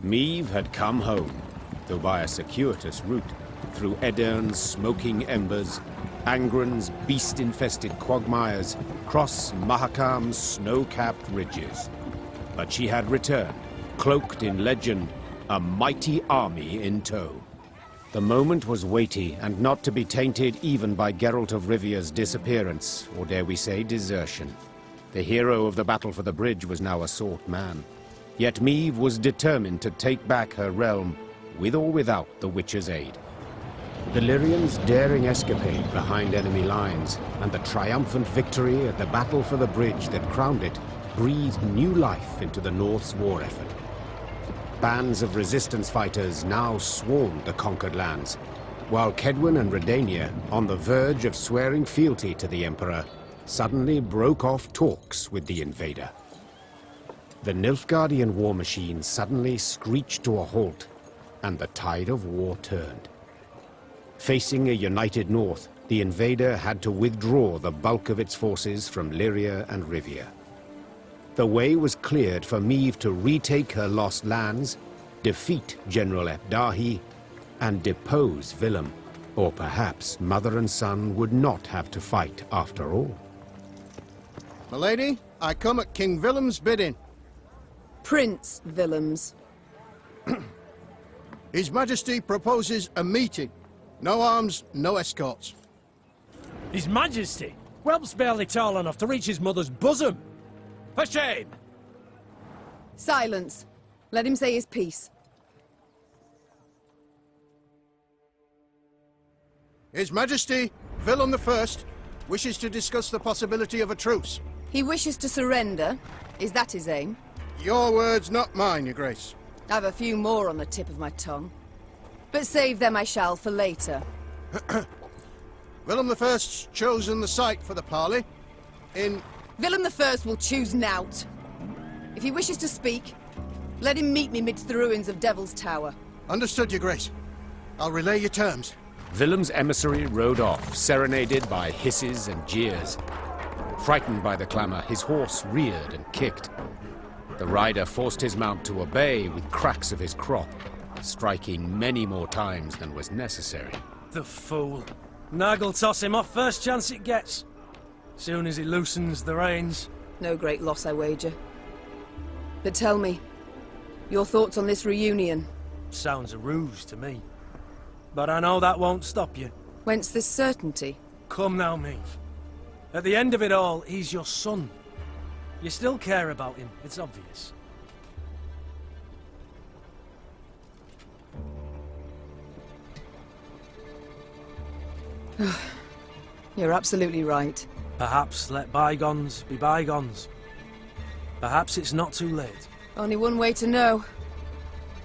Meve had come home, though by a circuitous route, through Edern's smoking embers, Angren's beast-infested quagmires, cross Mahakam's snow-capped ridges. But she had returned, cloaked in legend, a mighty army in tow. The moment was weighty and not to be tainted even by Geralt of Rivia's disappearance, or dare we say desertion. The hero of the battle for the bridge was now a sought man. Yet Meve was determined to take back her realm, with or without the Witcher's aid. The Lyrian's daring escapade behind enemy lines, and the triumphant victory at the battle for the bridge that crowned it, breathed new life into the North's war effort. Bands of resistance fighters now swarmed the conquered lands, while Cedwyn and Redania, on the verge of swearing fealty to the Emperor, suddenly broke off talks with the invader. The Nilfgaardian war machine suddenly screeched to a halt, and the tide of war turned. Facing a united North, the invader had to withdraw the bulk of its forces from Lyria and Rivia. The way was cleared for Meve to retake her lost lands, defeat General Epdahi, and depose Willem. Or perhaps mother and son would not have to fight after all. Milady, I come at King Willem's bidding. Prince Willems. His Majesty proposes a meeting. No arms, no escorts. His Majesty? Whelp's barely tall enough to reach his mother's bosom. For shame! Silence. Let him say his piece. His Majesty, Willem I, wishes to discuss the possibility of a truce. He wishes to surrender. Is that his aim? Your words, not mine, Your Grace. I've a few more on the tip of my tongue. But save them I shall for later. Willem I's chosen the site for the parley. Willem I will choose nought. If he wishes to speak, let him meet me midst the ruins of Devil's Tower. Understood, Your Grace. I'll relay your terms. Willem's emissary rode off, serenaded by hisses and jeers. Frightened by the clamor, his horse reared and kicked. The rider forced his mount to obey with cracks of his crop, striking many more times than was necessary. The fool. Nag'll toss him off first chance it gets. Soon as he loosens the reins. No great loss, I wager. But tell me, your thoughts on this reunion? Sounds a ruse to me. But I know that won't stop you. Whence this certainty? Come now, Meve. At the end of it all, he's your son. You still care about him, it's obvious. You're absolutely right. Perhaps let bygones be bygones. Perhaps it's not too late. Only one way to know.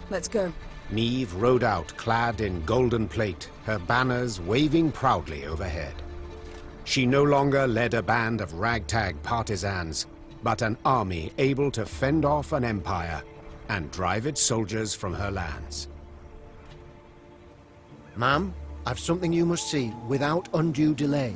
Let's go. Meve rode out clad in golden plate, her banners waving proudly overhead. She no longer led a band of ragtag partisans, but an army able to fend off an empire and drive its soldiers from her lands. Ma'am, I've something you must see without undue delay.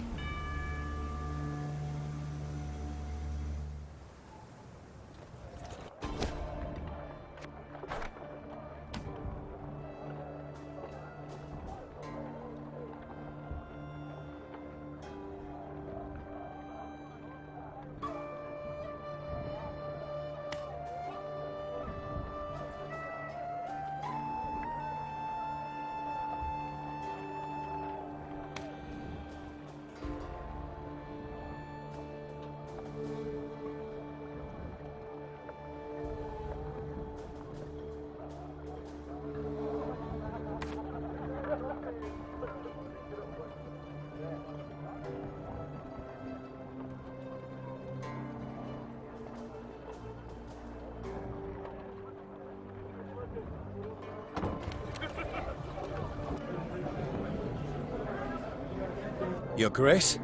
Your Grace?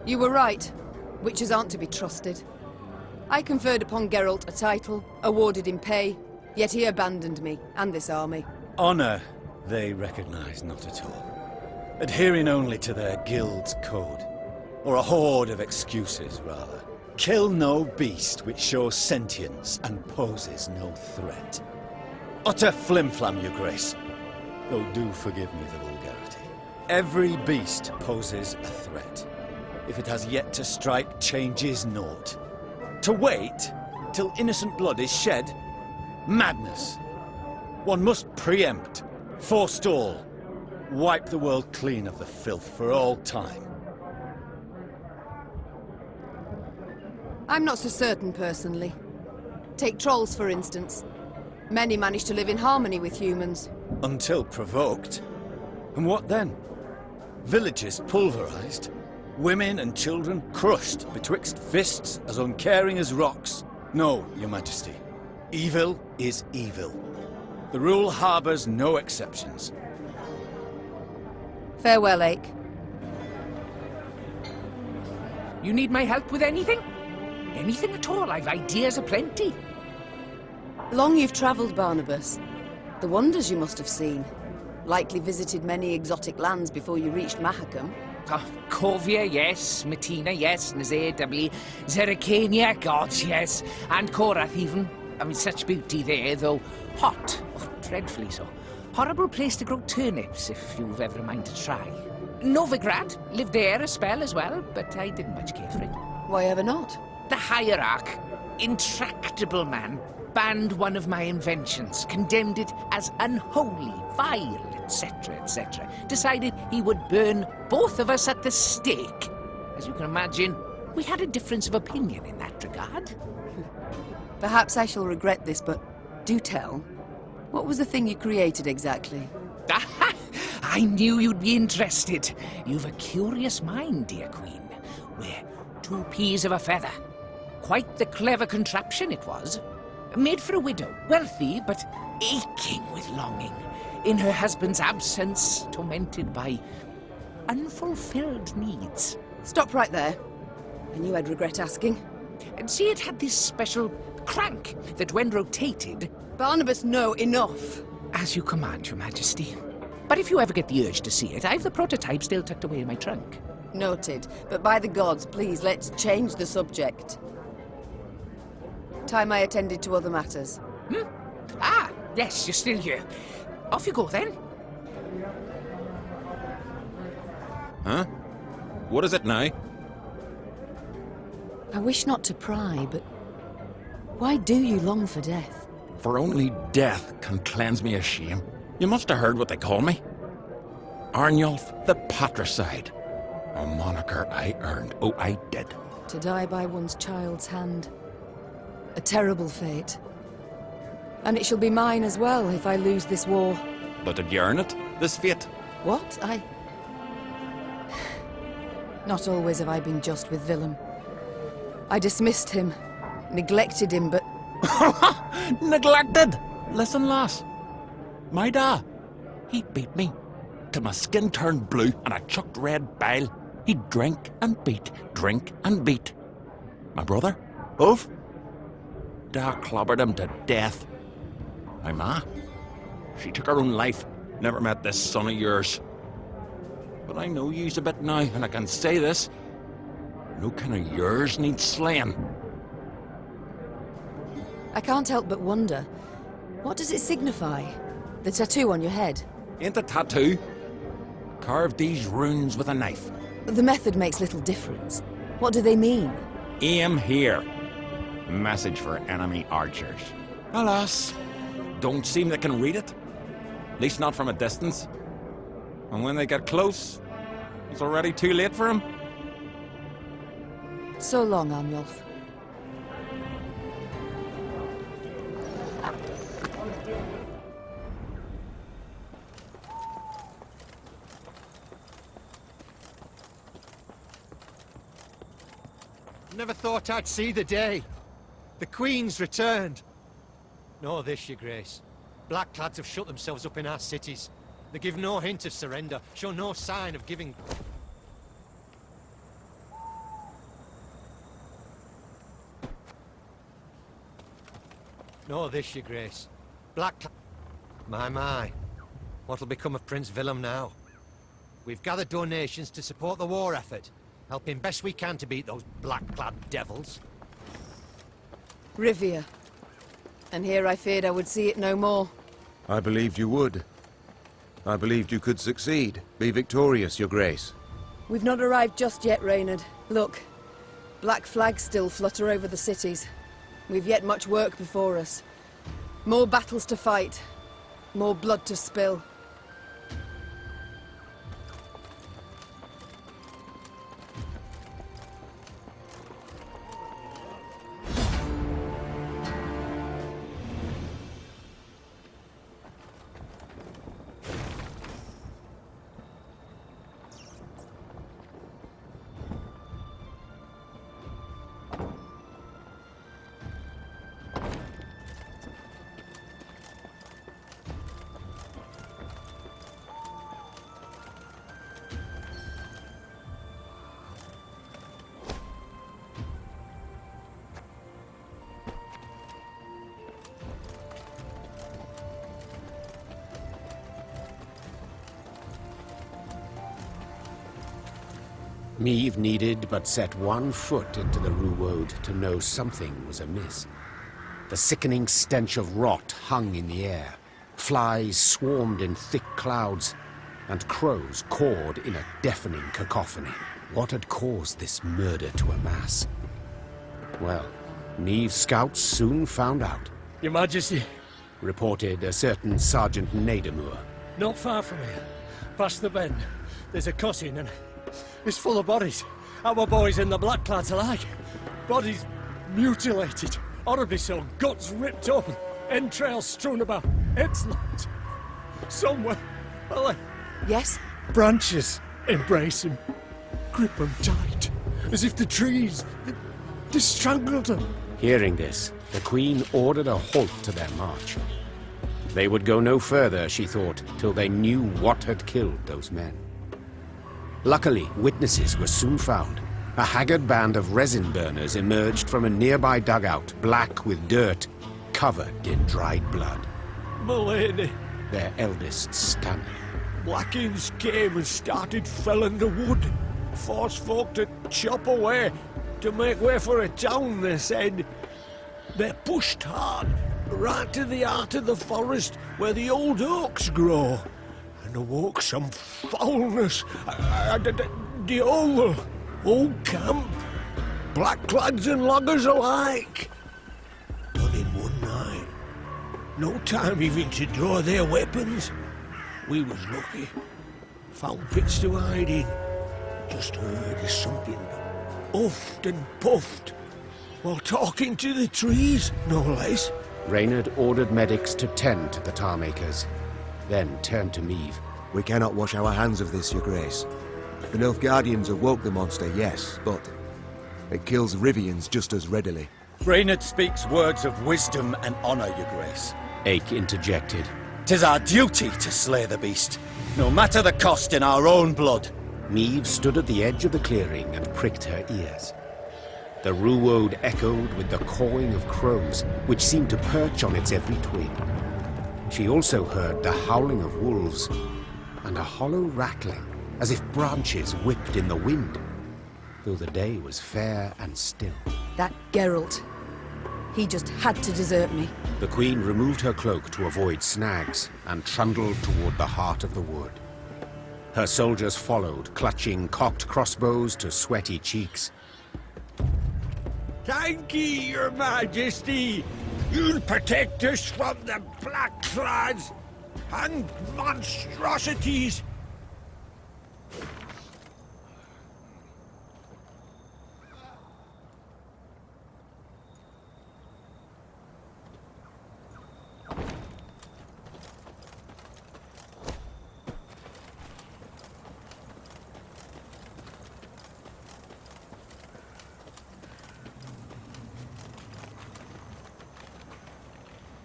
You were right. Witches aren't to be trusted. I conferred upon Geralt a title, awarded him pay, yet he abandoned me and this army. Honor they recognize not at all. Adhering only to their guild's code. Or a horde of excuses, rather. Kill no beast which shows sentience and poses no threat. Utter flimflam, your grace. Though do forgive me the vulgarity. Every beast poses a threat. If it has yet to strike, changes naught. To wait till innocent blood is shed? Madness. One must preempt, forestall, wipe the world clean of the filth for all time. I'm not so certain, personally. Take trolls, for instance. Many manage to live in harmony with humans. Until provoked. And what then? Villages pulverized, women and children crushed betwixt fists as uncaring as rocks. No, your majesty. Evil is evil. The rule harbors no exceptions. Farewell, Ake. You need my help with anything? Anything at all, I've ideas aplenty. Long you've travelled, Barnabas. The wonders you must have seen. Likely visited many exotic lands before you reached Mahakam. Corvia, yes. Matina, yes. Nazadabli. Zericania, gods, yes. And Korath, even. I mean, such beauty there, though hot. Oh, dreadfully so. Horrible place to grow turnips, if you've ever a mind to try. Novigrad. Lived there a spell as well, but I didn't much care for it. Why ever not? The hierarch, intractable man, banned one of my inventions, condemned it as unholy, vile, etc., etc. Decided he would burn both of us at the stake. As you can imagine, we had a difference of opinion in that regard. Perhaps I shall regret this, but do tell. What was the thing you created exactly? I knew you'd be interested. You've a curious mind, dear queen. We're 2 peas of a feather. Quite the clever contraption it was. Made for a widow, wealthy, but aching with longing. In her husband's absence, tormented by unfulfilled needs. Stop right there. I knew I'd regret asking. And see, it had this special crank that when rotated... Barnabas, no, enough. As you command, your majesty. But if you ever get the urge to see it, I've the prototype still tucked away in my trunk. Noted. But by the gods, please, let's change the subject. Time I attended to other matters. Ah, yes, you're still here. Off you go, then. Huh? What is it now? I wish not to pry, but why do you long for death? For only death can cleanse me of shame. You must have heard what they call me. Arnulf the Patricide. A moniker I earned. Oh, I did. To die by one's child's hand. A terrible fate. And it shall be mine as well if I lose this war. But did you earn it? This fate? What? Not always have I been just with Willem. I dismissed him, neglected him, but... Neglected? Listen, lass. My dad, he beat me till my skin turned blue and I chucked red bile. He'd drink and beat, drink and beat. My brother, Ove, Dad clobbered him to death. My ma, she took her own life. Never met this son of yours. But I know yous a bit now, and I can say this. No kin of yours needs slaying. I can't help but wonder, what does it signify? The tattoo on your head? Ain't a tattoo. Carved these runes with a knife. The method makes little difference. What do they mean? Aim here. Message for enemy archers. Alas, don't seem they can read it. At least not from a distance. And when they get close, it's already too late for them. So long, Arnulf. Never thought I'd see the day. The Queen's returned. Know this, your grace. Blackclads have shut themselves up in our cities. They give no hint of surrender, show no sign of giving... Know this, your grace. My. What'll become of Prince Willem now? We've gathered donations to support the war effort. helping best we can to beat those black-clad devils. Revere. And here I feared I would see it no more. I believed you would. I believed you could succeed. Be victorious, Your Grace. We've not arrived just yet, Reynard. Look. Black flags still flutter over the cities. We've yet much work before us. More battles to fight. More blood to spill. Meve needed but set one foot into the Ruwode to know something was amiss. The sickening stench of rot hung in the air. Flies swarmed in thick clouds, and crows cawed in a deafening cacophony. What had caused this murder to amass? Well, Meve's scouts soon found out, Your Majesty, reported a certain Sergeant Nadamur. not far from here, past the bend, there's a crossing and it's full of bodies. Our boys and the blackclads alike. Bodies mutilated, horribly so, guts ripped open, entrails strewn about, heads locked. Somewhere, well, Yes? branches embrace him, grip them tight, as if the trees, they strangled them. Hearing this, the Queen ordered a halt to their march. They would go no further, she thought, till they knew what had killed those men. Luckily, witnesses were soon found. A haggard band of resin burners emerged from a nearby dugout, black with dirt, covered in dried blood. Milady, Their eldest stammered. Blackins came and started felling the wood. Forced folk to chop away, to make way for a town, they said. They pushed hard, right to the heart of the forest where the old oaks grow, and awoke some foulness. The whole camp, blackclads and loggers alike. Done in one night. No time even to draw their weapons. We was lucky. Found pits to hide in. Just heard something huffed and puffed while talking to the trees, no less. Reynard ordered medics to tend to the tar makers, then turned to Meve. We cannot wash our hands of this, Your Grace. The Nilfgaardians awoke the monster, yes, but it kills Rivians just as readily. Reynard speaks words of wisdom and honor, Your Grace. Ake interjected. 'Tis our duty to slay the beast, no matter the cost in our own blood. Meve stood at the edge of the clearing and pricked her ears. The Ruwode echoed with the cawing of crows, which seemed to perch on its every twig. She also heard the howling of wolves, and a hollow rattling, as if branches whipped in the wind, though the day was fair and still. That Geralt. He just had to desert me. The Queen removed her cloak to avoid snags and trundled toward the heart of the wood. Her soldiers followed, clutching cocked crossbows to sweaty cheeks. Thank ye, Your Majesty. You'll protect us from the blackclads and monstrosities.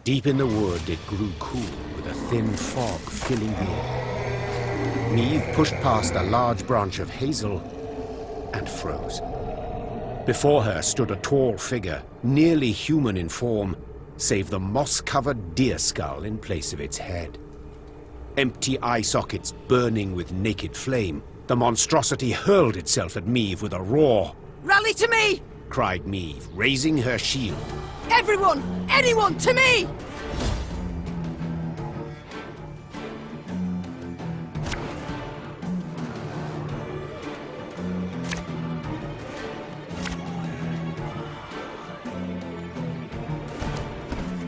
Deep in the wood, it grew cool with a thin fog filling the air. Meve pushed past a large branch of hazel and froze. Before her stood a tall figure, nearly human in form, save the moss-covered deer skull in place of its head. Empty eye sockets burning with naked flame The monstrosity hurled itself at Meve with a roar. Rally to me! Cried Meve, raising her shield. Everyone! Anyone, to me!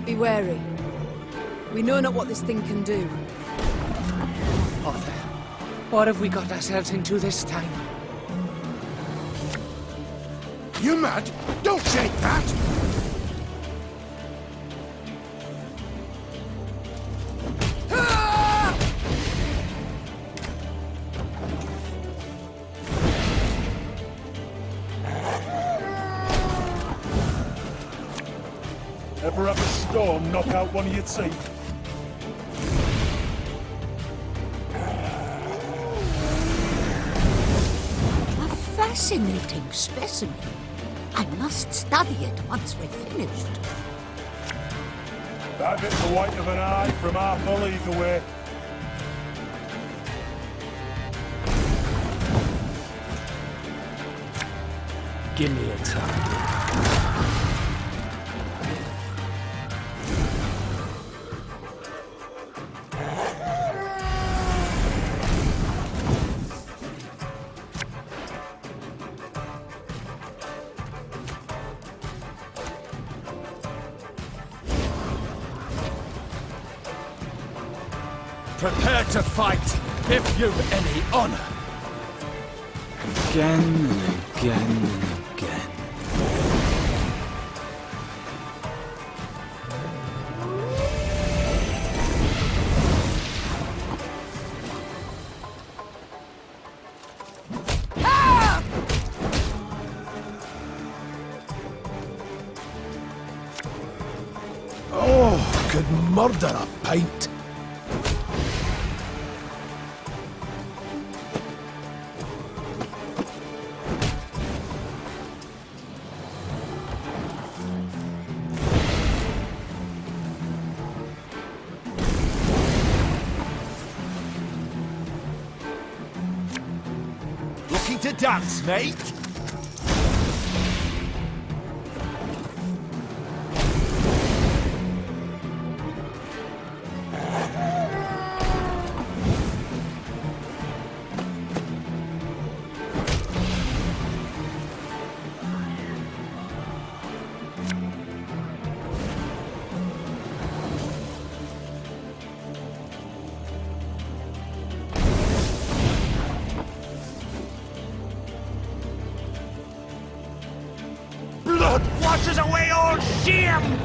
Be wary. We know not what this thing can do. Arthur, what have we got ourselves into this time? You mad? Don't shake that! Ever have a storm knock out one of your teeth? A fascinating specimen. I must study it once we're finished. That bit's the white of an eye from half a league away. Give me a time. Prepare to fight, if you've any honor. Again and again and again. Oh, could murder a pint. Looking to dance, mate? Blood washes away all shame!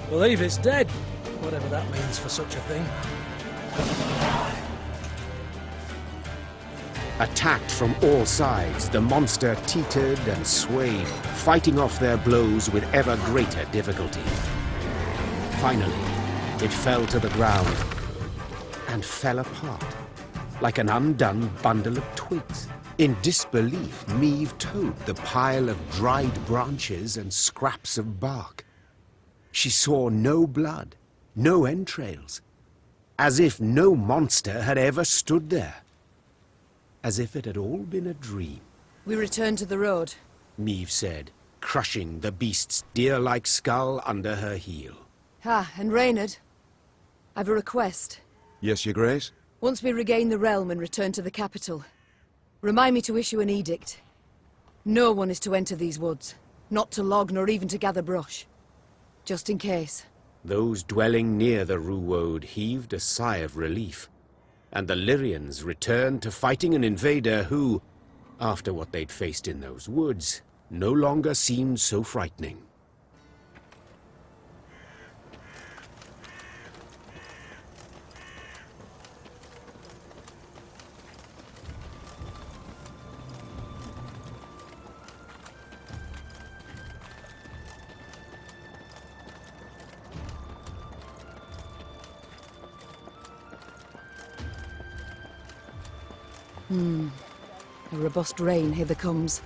Believe it's dead, whatever that means for such a thing. Attacked from all sides, the monster teetered and swayed, fighting off their blows with ever greater difficulty. Finally, it fell to the ground and fell apart, like an undone bundle of twigs. In disbelief, Meve towed the pile of dried branches and scraps of bark. She saw no blood, no entrails, as if no monster had ever stood there. As if it had all been a dream. We return to the road. Meve said, crushing the beast's deer-like skull under her heel. Ah, and Reynard, I've a request. Yes, Your Grace? Once we regain the realm and return to the capital, remind me to issue an edict. No one is to enter these woods, not to log nor even to gather brush. Just in case. Those dwelling near the Ruwode heaved a sigh of relief, and the Lyrians returned to fighting an invader who, after what they'd faced in those woods, no longer seemed so frightening. A robust rain hither comes.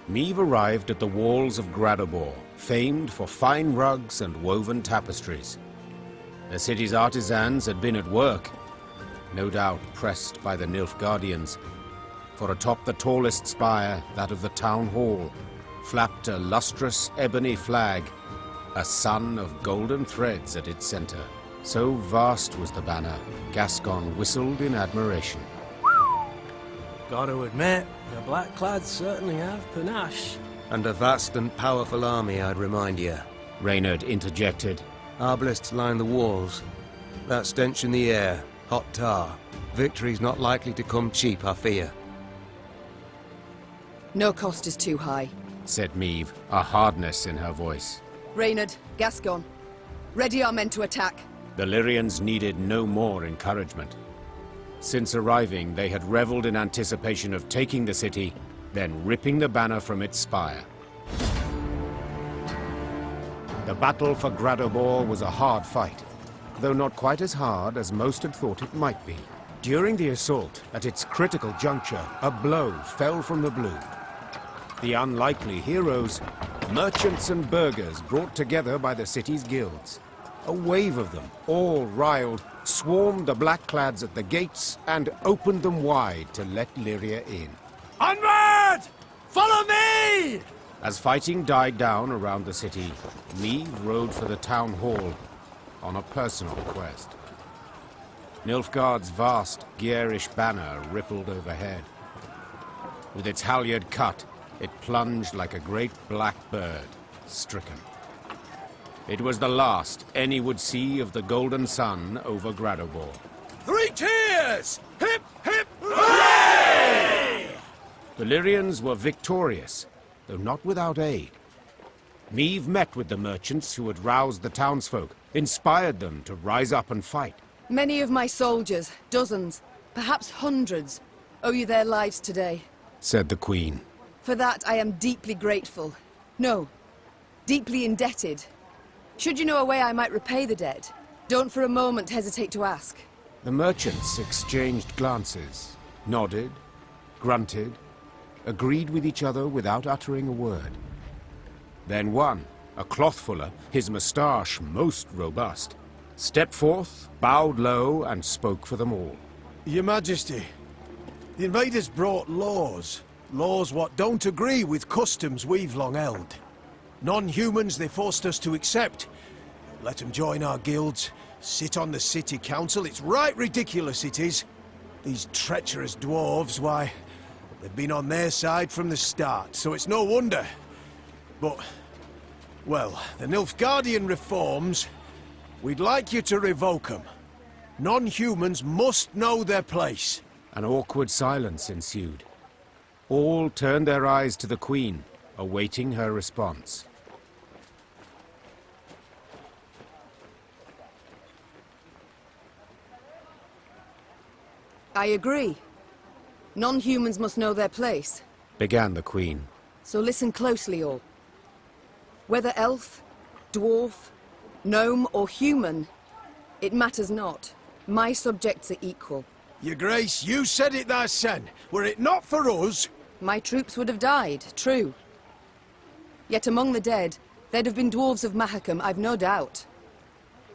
Meve arrived at the walls of Gradobor, famed for fine rugs and woven tapestries. The city's artisans had been at work, no doubt pressed by the Nilfgaardians, for atop the tallest spire, that of the town hall, flapped a lustrous ebony flag, a sun of golden threads at its center. So vast was the banner, Gascon whistled in admiration. Gotta admit, the Blackclads certainly have panache. And a vast and powerful army, I'd remind you. Reynard interjected. Arbalists line the walls. That stench in the air, hot tar. Victory's not likely to come cheap, I fear. No cost is too high, said Meve, a hardness in her voice. Reynard, Gascon, ready our men to attack. The Lyrians needed no more encouragement. Since arriving, they had reveled in anticipation of taking the city, then ripping the banner from its spire. The battle for Gradobor was a hard fight, though not quite as hard as most had thought it might be. During the assault, at its critical juncture, a blow fell from the blue. The unlikely heroes, merchants and burghers brought together by the city's guilds. A wave of them, all riled, swarmed the Blackclads at the gates and opened them wide to let Lyria in. Onward! Follow me! As fighting died down around the city, Meve rode for the town hall on a personal quest. Nilfgaard's vast, garish banner rippled overhead. With its halyard cut, it plunged like a great black bird, stricken. It was the last any would see of the golden sun over Gradobor. 3 cheers! Hip, hip, hooray! The Lyrians were victorious, though not without aid. Meve met with the merchants who had roused the townsfolk, inspired them to rise up and fight. Many of my soldiers, dozens, perhaps hundreds, owe you their lives today, said the Queen. For that I am deeply grateful. No, deeply indebted. Should you know a way I might repay the debt, don't for a moment hesitate to ask. The merchants exchanged glances, nodded, grunted, agreed with each other without uttering a word. Then one, a clothfuller, his moustache most robust, stepped forth, bowed low, and spoke for them all. Your Majesty, the invaders brought laws. Laws what don't agree with customs we've long held. Non-humans they forced us to accept. Let them join our guilds, sit on the city council. It's right ridiculous it is. These treacherous dwarves, why, they've been on their side from the start, so it's no wonder. But, well, the Nilfgaardian reforms, we'd like you to revoke them. Non-humans must know their place. An awkward silence ensued. All turned their eyes to the Queen, awaiting her response. I agree. Non-humans must know their place, began the Queen. So listen closely, all. Whether elf, dwarf, gnome, or human, it matters not. My subjects are equal. Your Grace, you said it thysen. Were it not for us... My troops would have died, true. Yet among the dead, there'd have been dwarves of Mahakam, I've no doubt.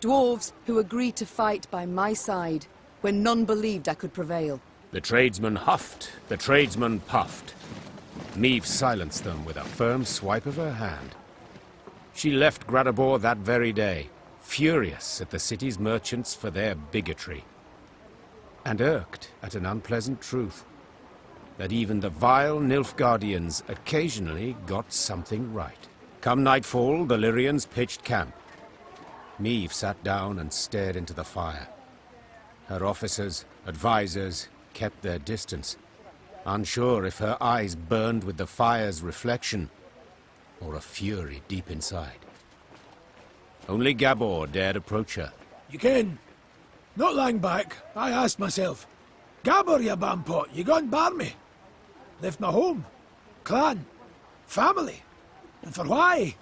Dwarves who agreed to fight by my side, when none believed I could prevail. The tradesman huffed, the tradesman puffed. Meve silenced them with a firm swipe of her hand. She left Gradobor that very day, furious at the city's merchants for their bigotry, and irked at an unpleasant truth, that even the vile Nilfgaardians occasionally got something right. Come nightfall, the Lyrians pitched camp. Meve sat down and stared into the fire. Her officers, advisors, kept their distance, unsure if her eyes burned with the fire's reflection or a fury deep inside. Only Gabor dared approach her. You ken, not long back, I asked myself, Gabor, you bampot, you gone bar me? Left my home, clan, family, and for why?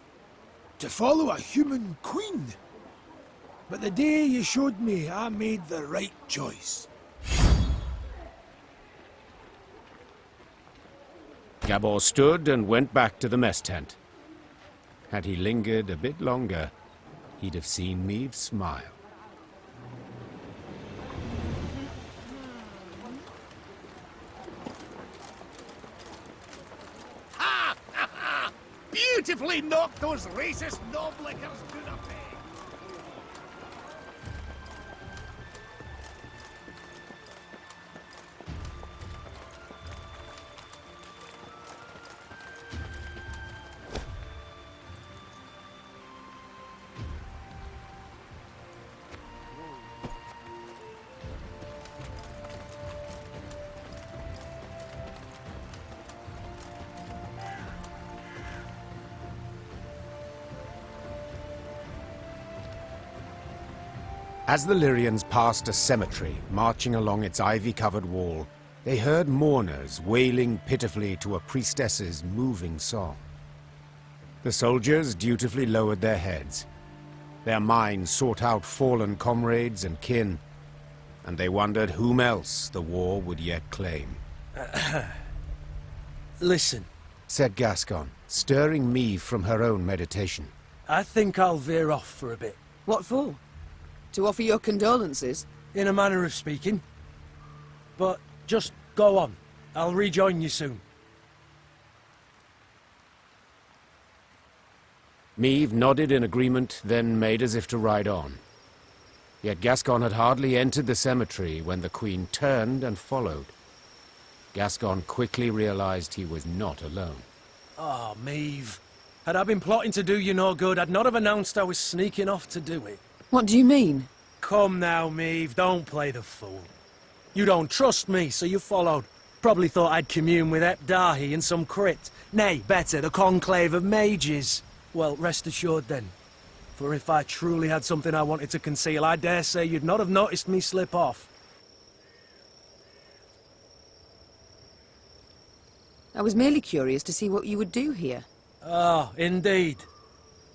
To follow a human queen. But the day you showed me, I made the right choice. Gabor stood and went back to the mess tent. Had he lingered a bit longer, he'd have seen Meave smile. Ha! Ha! Ha! Beautifully knocked those racist knoblickers to the peg! As the Lyrians passed a cemetery marching along its ivy-covered wall, they heard mourners wailing pitifully to a priestess's moving song. The soldiers dutifully lowered their heads. Their minds sought out fallen comrades and kin, and they wondered whom else the war would yet claim. Listen, said Gascon, stirring Meave from her own meditation. I think I'll veer off for a bit. What for? To offer your condolences? In a manner of speaking. But just go on. I'll rejoin you soon. Meave nodded in agreement, then made as if to ride on. Yet Gascon had hardly entered the cemetery when the Queen turned and followed. Gascon quickly realized he was not alone. Oh, Meave. Had I been plotting to do you no good, I'd not have announced I was sneaking off to do it. What do you mean? Come now, Meave, don't play the fool. You don't trust me, so you followed. Probably thought I'd commune with Epdahi in some crypt. Nay, better, the conclave of mages. Well, rest assured then. For if I truly had something I wanted to conceal, I dare say you'd not have noticed me slip off. I was merely curious to see what you would do here. Ah, indeed.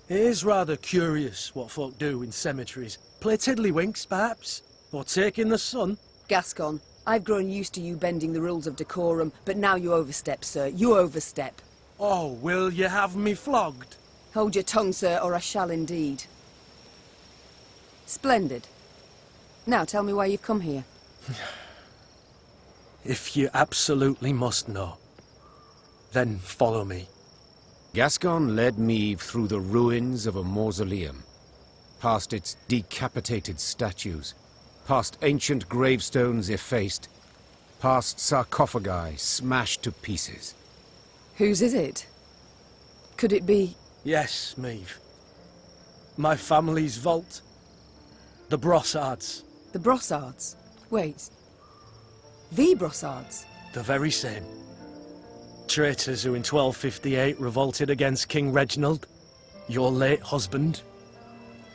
It is rather curious what folk do in cemeteries. Play tiddlywinks, perhaps? Or take in the sun? Gascon, I've grown used to you bending the rules of decorum, but now you overstep, sir. You overstep. Oh, will you have me flogged? Hold your tongue, sir, or I shall indeed. Splendid. Now tell me why you've come here. If you absolutely must know, then follow me. Gascon led Meave through the ruins of a mausoleum, past its decapitated statues, past ancient gravestones effaced, past sarcophagi smashed to pieces. Whose is it? Could it be... Yes, Meave. My family's vault. The Brossards. The Brossards? Wait. The Brossards? The very same. Traitors who in 1258 revolted against King Reginald, your late husband.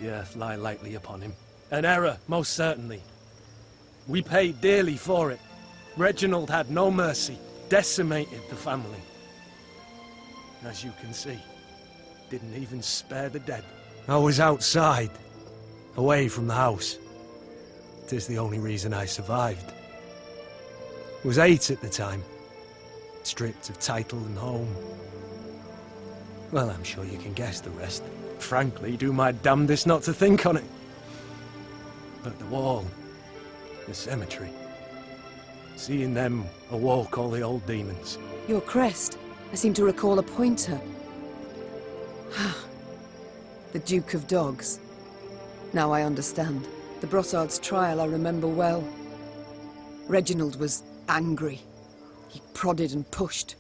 The earth lie lightly upon him. An error, most certainly. We paid dearly for it. Reginald had no mercy, decimated the family. As you can see, didn't even spare the dead. I was outside, away from the house. It is the only reason I survived. Was 8 at the time. Stripped of title and home. Well, I'm sure you can guess the rest. Frankly, do my damnedest not to think on it. But the wall, the cemetery, seeing them awoke all the old demons. Your crest. I seem to recall a pointer. The Duke of Dogs. Now I understand. The Brossard's trial I remember well. Reginald was angry. He prodded and pushed.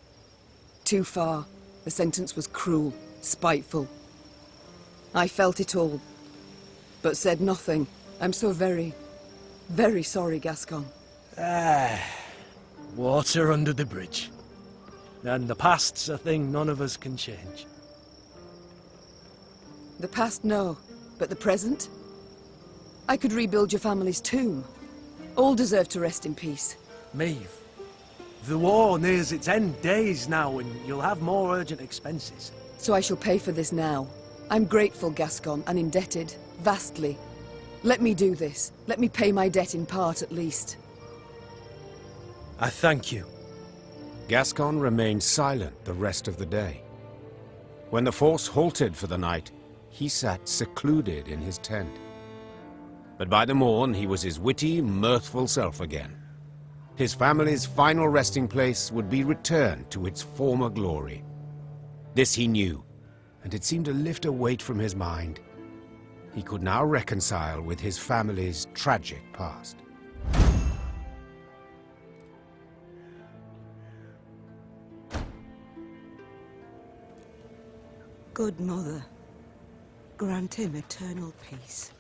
Too far. The sentence was cruel, spiteful. I felt it all, but said nothing. I'm so very Very sorry, Gascon. Water under the bridge. And the past's a thing none of us can change. The past, no. But the present? I could rebuild your family's tomb. All deserve to rest in peace. Maeve, the war nears its end days now, and you'll have more urgent expenses. So I shall pay for this now. I'm grateful, Gascon, and indebted. Vastly. Let me do this. Let me pay my debt in part, at least. I thank you. Gascon remained silent the rest of the day. When the force halted for the night, he sat secluded in his tent. But by the morn, he was his witty, mirthful self again. His family's final resting place would be returned to its former glory. This he knew, and it seemed to lift a weight from his mind. He could now reconcile with his family's tragic past. Good Mother, grant him eternal peace.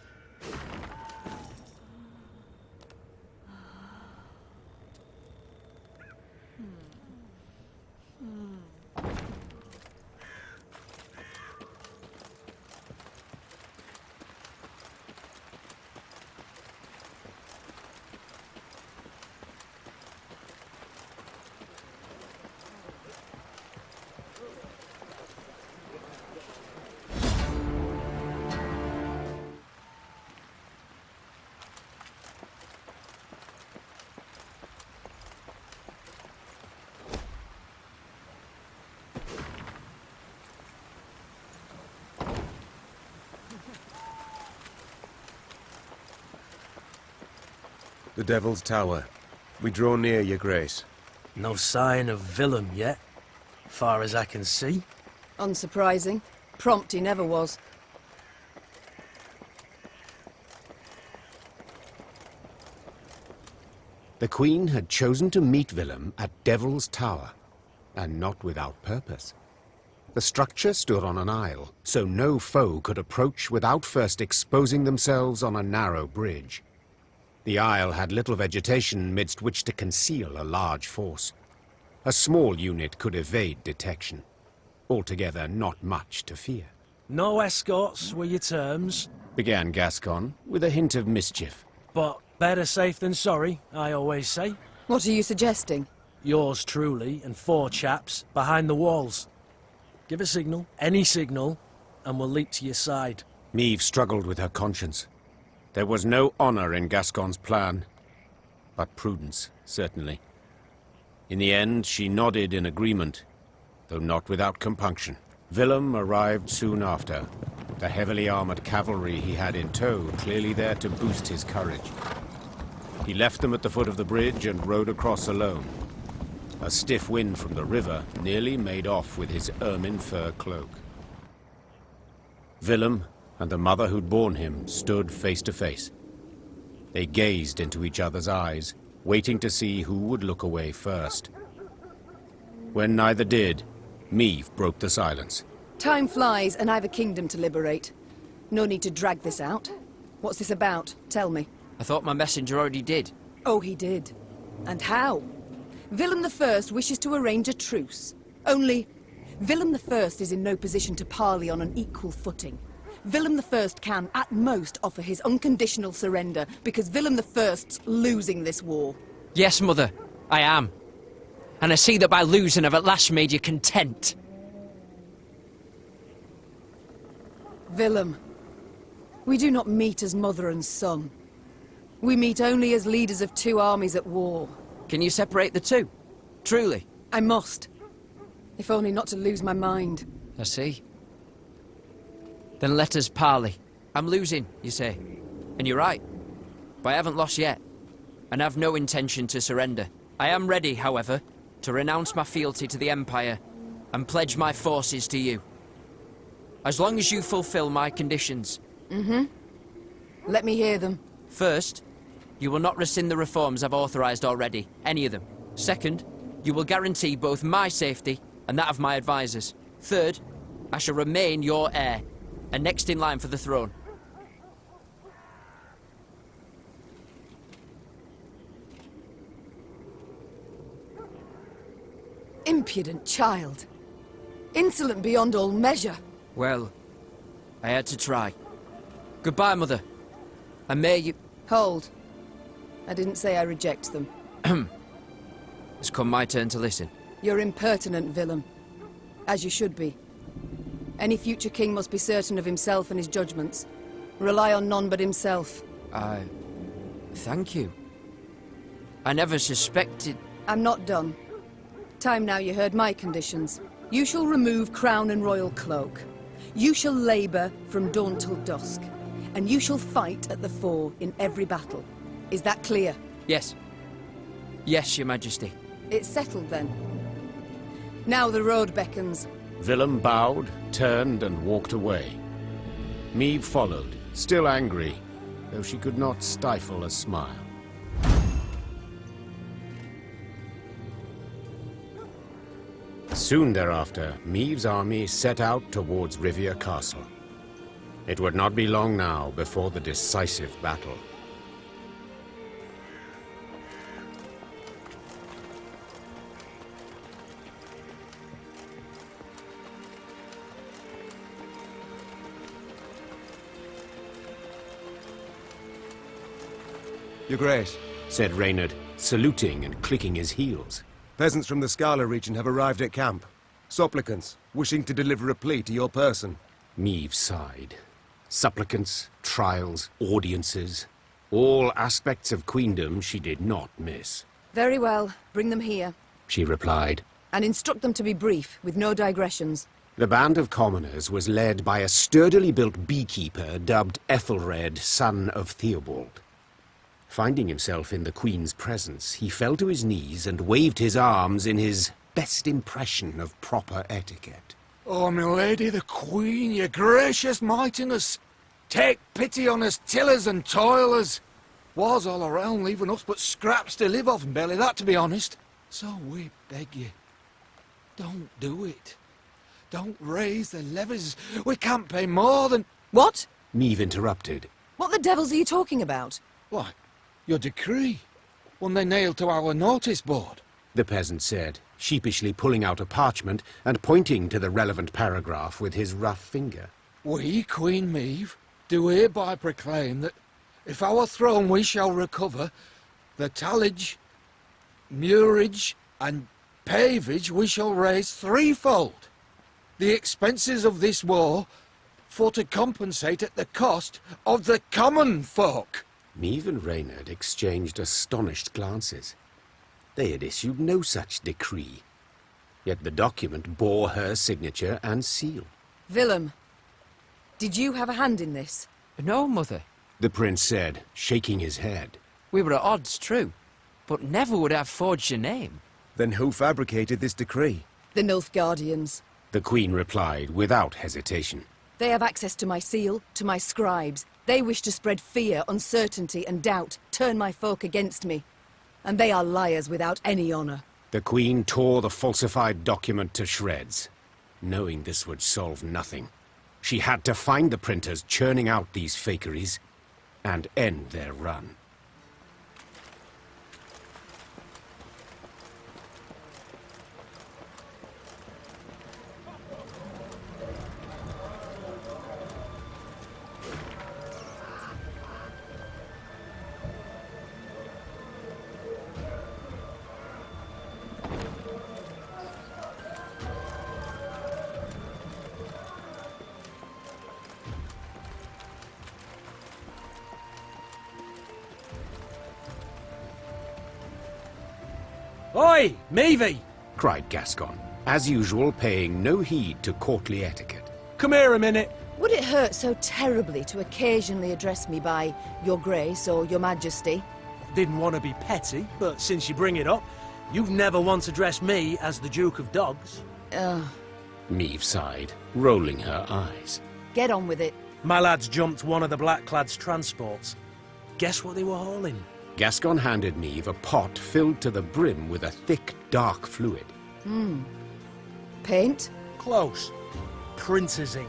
The Devil's Tower. We draw near, Your Grace. No sign of Willem yet, far as I can see. Unsurprising. Prompt he never was. The Queen had chosen to meet Willem at Devil's Tower, and not without purpose. The structure stood on an isle, so no foe could approach without first exposing themselves on a narrow bridge. The isle had little vegetation midst which to conceal a large force. A small unit could evade detection. Altogether, not much to fear. No escorts were your terms, Began Gascon, with a hint of mischief. but better safe than sorry, I always say. What are you suggesting? Yours truly and 4 chaps behind the walls. Give a signal, any signal, and we'll leap to your side. Maeve struggled with her conscience. There was no honor in Gascon's plan, but prudence, certainly. In the end, she nodded in agreement, though not without compunction. Willem arrived soon after, the heavily armored cavalry he had in tow clearly there to boost his courage. He left them at the foot of the bridge and rode across alone. A stiff wind from the river nearly made off with his ermine fur cloak. Willem and the mother who'd borne him stood face to face. They gazed into each other's eyes, waiting to see who would look away first. When neither did, Maeve broke the silence. Time flies, and I've a kingdom to liberate. No need to drag this out. What's this about? Tell me. I thought my messenger already did. Oh, he did. And how? Willem I wishes to arrange a truce. Only, Willem I is in no position to parley on an equal footing. Willem I can, at most, offer his unconditional surrender, because Willem I's losing this war. Yes, Mother, I am. And I see that by losing I've at last made you content. Willem, we do not meet as mother and son. We meet only as leaders of 2 armies at war. Can you separate the two? Truly? I must. If only not to lose my mind. I see. Then let us parley. I'm losing, you say. And you're right. But I haven't lost yet. And have no intention to surrender. I am ready, however, to renounce my fealty to the Empire and pledge my forces to you. As long as you fulfill my conditions. Mm-hmm. Let me hear them. First, you will not rescind the reforms I've authorized already, any of them. Second, you will guarantee both my safety and that of my advisors. Third, I shall remain your heir, and next in line for the throne. Impudent child. Insolent beyond all measure. Well, I had to try. Goodbye, Mother. And may you... Hold. I didn't say I reject them. It's come my turn to listen. You're impertinent, Willem. As you should be. Any future king must be certain of himself and his judgments. Rely on none but himself. Thank you. I never suspected... I'm not done. Time now you heard my conditions. You shall remove crown and royal cloak. You shall labour from dawn till dusk. And you shall fight at the fore in every battle. Is that clear? Yes. Yes, Your Majesty. It's settled then. Now the road beckons. Willem bowed, turned, and walked away. Maeve followed, still angry, though she could not stifle a smile. Soon thereafter, Maeve's army set out towards Revere Castle. It would not be long now before the decisive battle. Your Grace, said Reynard, saluting and clicking his heels. Peasants from the Scala region have arrived at camp. Supplicants, wishing to deliver a plea to your person. Maeve sighed. Supplicants, trials, audiences. All aspects of queendom she did not miss. Very well. Bring them here. She replied. And instruct them to be brief, with no digressions. The band of commoners was led by a sturdily built beekeeper dubbed Ethelred, son of Theobald. Finding himself in the Queen's presence, he fell to his knees and waved his arms in his best impression of proper etiquette. Oh, my lady, the Queen, your gracious mightiness, take pity on us tillers and toilers. Wars all around, leaving us but scraps to live off, belly that, to be honest. So we beg you, don't do it. Don't raise the levies. We can't pay more than... What? Maeve interrupted. What the devils are you talking about? Why, your decree. One they nailed to our notice board. The peasant said, sheepishly pulling out a parchment and pointing to the relevant paragraph with his rough finger. We, Queen Maeve, do hereby proclaim that if our throne we shall recover, the tallage, murage, and pavage we shall raise threefold. The expenses of this war for to compensate at the cost of the common folk. Maeve and Reynard exchanged astonished glances. They had issued no such decree. Yet the document bore her signature and seal. Willem, did you have a hand in this? No, Mother. The prince said, shaking his head. We were at odds, true, but never would have forged your name. Then who fabricated this decree? The Nilfgaardians. The Queen replied without hesitation. They have access to my seal, to my scribes. They wish to spread fear, uncertainty, and doubt, turn my folk against me. And they are liars without any honor. The Queen tore the falsified document to shreds. Knowing this would solve nothing, she had to find the printers churning out these fakeries and end their run. Oi, Maeve! Cried Gascon, as usual paying no heed to courtly etiquette. Come here a minute. Would it hurt so terribly to occasionally address me by Your Grace or Your Majesty? Didn't want to be petty, but since you bring it up, you've never once addressed me as the Duke of Dogs. Maeve sighed, rolling her eyes. Get on with it. My lads jumped one of the Blackclads' transports. Guess what they were hauling? Gascon handed Maeve a pot filled to the brim with a thick, dark fluid. Paint? Close. Printer's ink.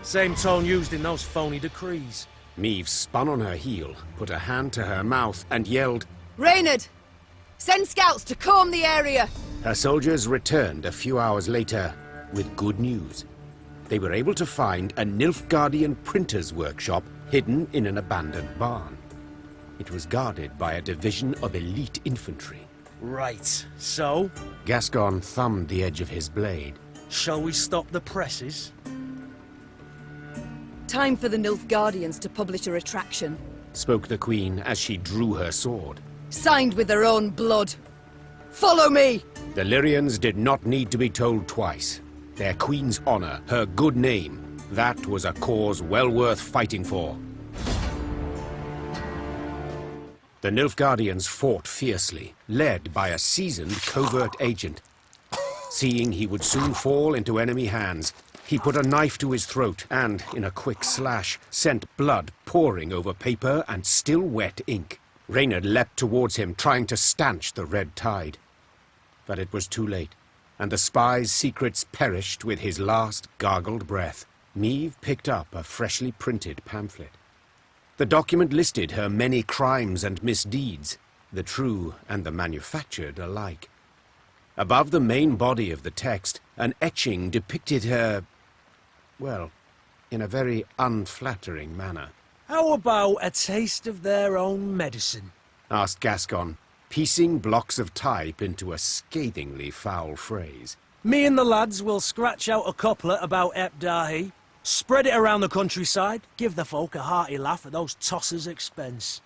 Same tone used in those phony decrees. Maeve spun on her heel, put a hand to her mouth, and yelled, Reynard! Send scouts to comb the area! Her soldiers returned a few hours later with good news. They were able to find a Nilfgaardian printer's workshop hidden in an abandoned barn. It was guarded by a division of elite infantry. Right, so? Gascon thumbed the edge of his blade. Shall we stop the presses? Time for the Nilfgaardians to publish a retraction. Spoke the Queen as she drew her sword. Signed with their own blood. Follow me! The Lyrians did not need to be told twice. Their Queen's honor, her good name, that was a cause well worth fighting for. The Nilfgaardians fought fiercely, led by a seasoned covert agent. Seeing he would soon fall into enemy hands, he put a knife to his throat and, in a quick slash, sent blood pouring over paper and still wet ink. Reynard leapt towards him, trying to stanch the red tide. But it was too late, and the spy's secrets perished with his last gargled breath. Meve picked up a freshly printed pamphlet. The document listed her many crimes and misdeeds, the true and the manufactured alike. Above the main body of the text, an etching depicted her, well, in a very unflattering manner. How about a taste of their own medicine? Asked Gascon, piecing blocks of type into a scathingly foul phrase. Me and the lads will scratch out a couplet about Epdahi, spread it around the countryside, give the folk a hearty laugh at those tossers' expense.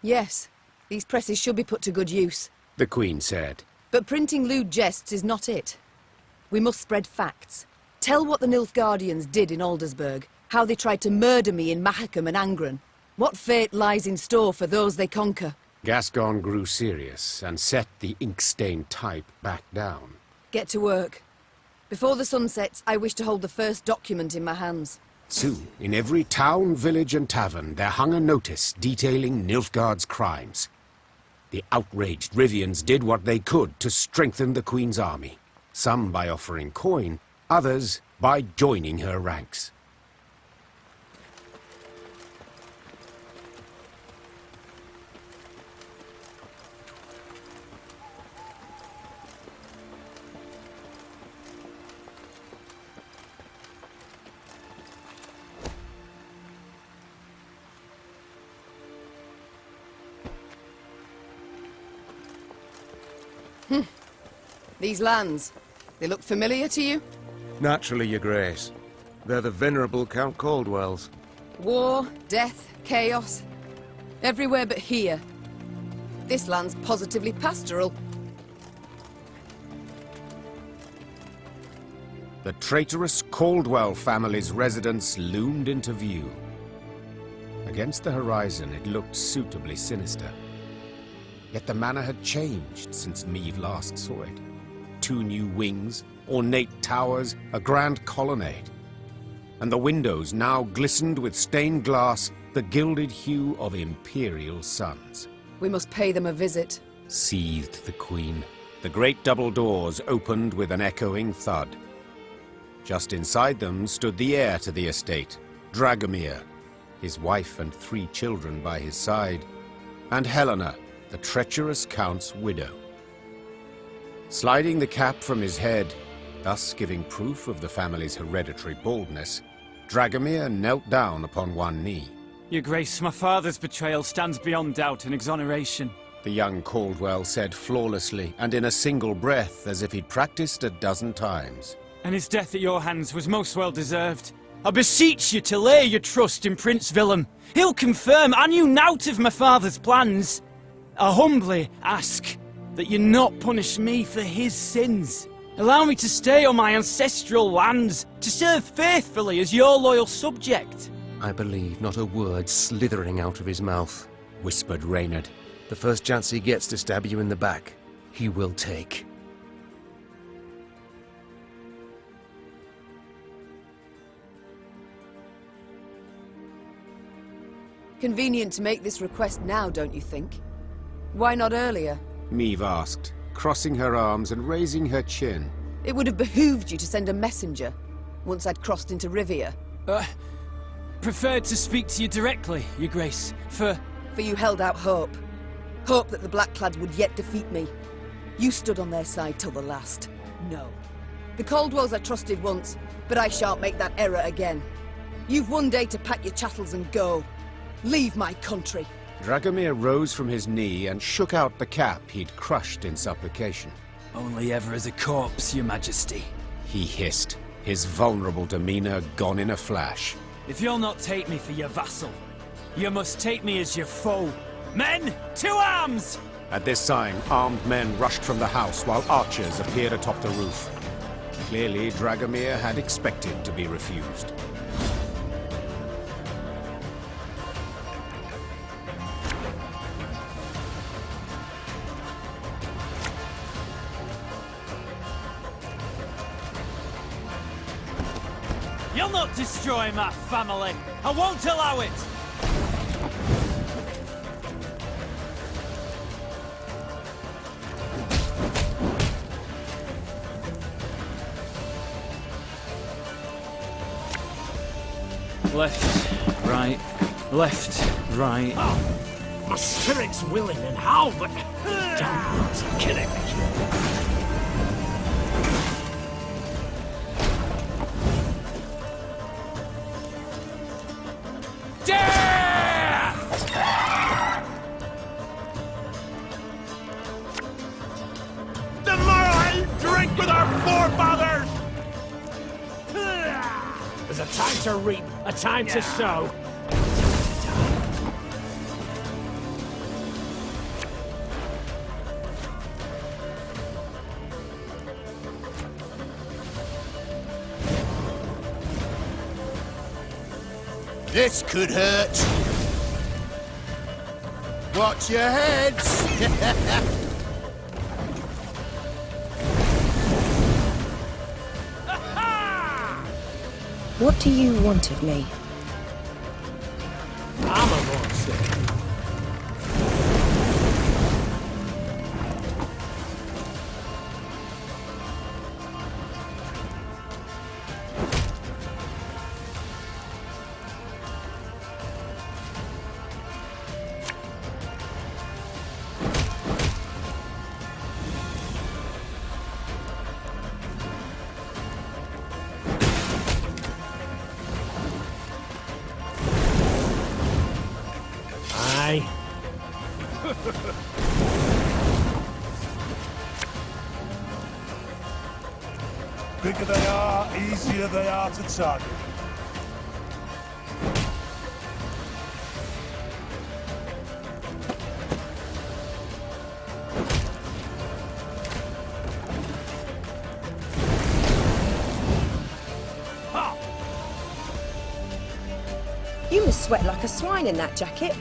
Yes, these presses should be put to good use. The Queen said. But printing lewd jests is not it. We must spread facts. Tell what the Nilfgaardians did in eldersburg, how they tried to murder me in Mahakam and Angren. What fate lies in store for those they conquer? Gascon grew serious and set the ink-stained type back down. Get to work. Before the sun sets, I wish to hold the first document in my hands. Soon, in every town, village and tavern, there hung a notice detailing Nilfgaard's crimes. The outraged Rivians did what they could to strengthen the Queen's army. Some by offering coin, others by joining her ranks. These lands, they look familiar to you? Naturally, Your Grace. They're the venerable Count Caldwell's. War, death, chaos. Everywhere but here. This land's positively pastoral. The traitorous Caldwell family's residence loomed into view. Against the horizon, it looked suitably sinister. Yet the manor had changed since Meve last saw it. 2 new wings, ornate towers, a grand colonnade. And the windows now glistened with stained glass, the gilded hue of Imperial suns. We must pay them a visit. Seethed the Queen. The great double doors opened with an echoing thud. Just inside them stood the heir to the estate, Dragomir, his wife and 3 children by his side, and Helena, the treacherous Count's widow. Sliding the cap from his head, thus giving proof of the family's hereditary baldness, Dragomir knelt down upon one knee. Your Grace, my father's betrayal stands beyond doubt and exoneration. The young Caldwell said flawlessly, and in a single breath, as if he'd practiced a dozen times. And his death at your hands was most well deserved. I beseech you to lay your trust in Prince Willem. He'll confirm I knew naught of my father's plans. I humbly ask that you not punish me for his sins. Allow me to stay on my ancestral lands, to serve faithfully as your loyal subject. I believe not a word slithering out of his mouth, whispered Reynard. The first chance he gets to stab you in the back, he will take. Convenient to make this request now, don't you think? Why not earlier? Meve asked, crossing her arms and raising her chin. It would have behooved you to send a messenger, once I'd crossed into Revere. Preferred to speak to you directly, Your Grace, for you held out hope. Hope that the Blackclads would yet defeat me. You stood on their side till the last. No. The Caldwells I trusted once, but I shan't make that error again. You've one day to pack your chattels and go. Leave my country. Dragomir rose from his knee and shook out the cap he'd crushed in supplication. Only ever as a corpse, Your Majesty. He hissed, his vulnerable demeanor gone in a flash. If you'll not take me for your vassal, you must take me as your foe. Men, to arms! At this sign, armed men rushed from the house while archers appeared atop the roof. Clearly, Dragomir had expected to be refused. You'll not destroy my family! I won't allow it! Left, right, left, right. Oh, my spirit's willing and how, but downwards are killing me. The Morrow drink with our forefathers! There's a time to reap, a time to sow. This could hurt. Watch your heads! What do you want of me? I'm a monster. Bigger they are, easier they are to target. You must sweat like a swine in that jacket.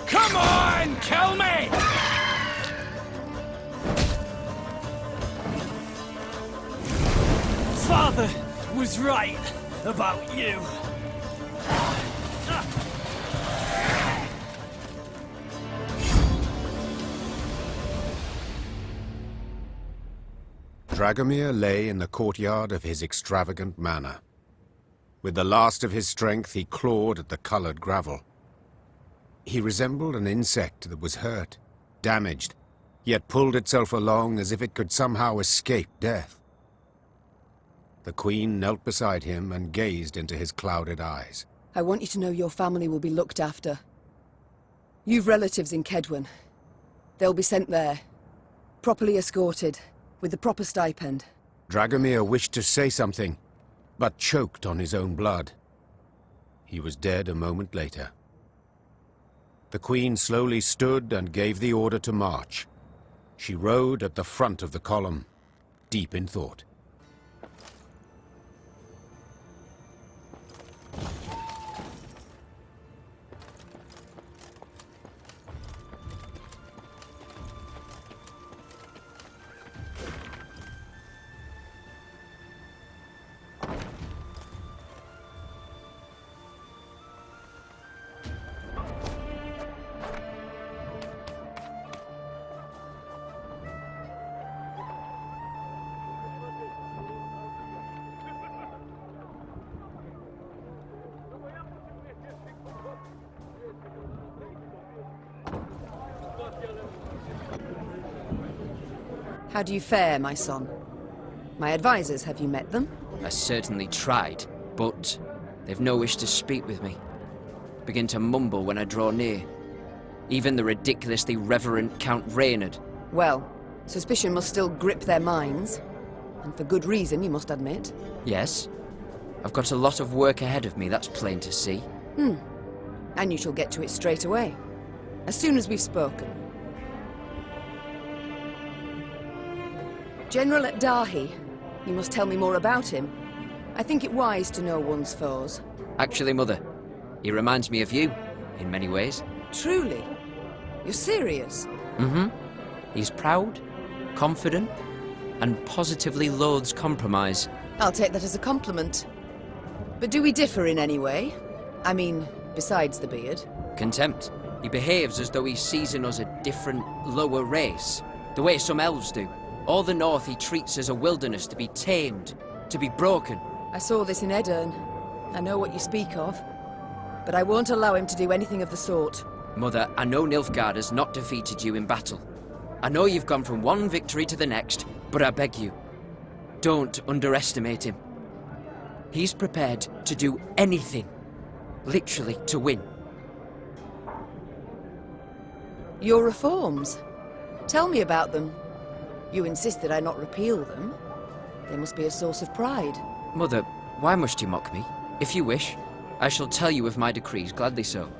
Come on, kill me! Father was right about you. Dragomir lay in the courtyard of his extravagant manor. With the last of his strength, he clawed at the colored gravel. He resembled an insect that was hurt, damaged, yet pulled itself along as if it could somehow escape death. The Queen knelt beside him and gazed into his clouded eyes. I want you to know your family will be looked after. You've relatives in Kedwen. They'll be sent there, properly escorted, with the proper stipend. Dragomir wished to say something, but choked on his own blood. He was dead a moment later. The Queen slowly stood and gave the order to march. She rode at the front of the column, deep in thought. How do you fare, my son? My advisors, have you met them? I certainly tried, but they've no wish to speak with me. Begin to mumble when I draw near. Even the ridiculously reverent Count Reynard. Well, suspicion must still grip their minds. And for good reason, you must admit. Yes. I've got a lot of work ahead of me, that's plain to see. And you shall get to it straight away. As soon as we've spoken. General at Dahi. You must tell me more about him. I think it wise to know one's foes. Actually, Mother, he reminds me of you, in many ways. Truly? You're serious? Mm-hmm. He's proud, confident, and positively loathes compromise. I'll take that as a compliment. But do we differ in any way? I mean, besides the beard. Contempt. He behaves as though he sees in us a different, lower race. The way some elves do. All the north he treats as a wilderness to be tamed, to be broken. I saw this in Edirne. I know what you speak of. But I won't allow him to do anything of the sort. Mother, I know Nilfgaard has not defeated you in battle. I know you've gone from one victory to the next, but I beg you, don't underestimate him. He's prepared to do anything, literally to win. Your reforms? Tell me about them. You insist that I not repeal them. They must be a source of pride. Mother, why must you mock me? If you wish, I shall tell you of my decrees, gladly so.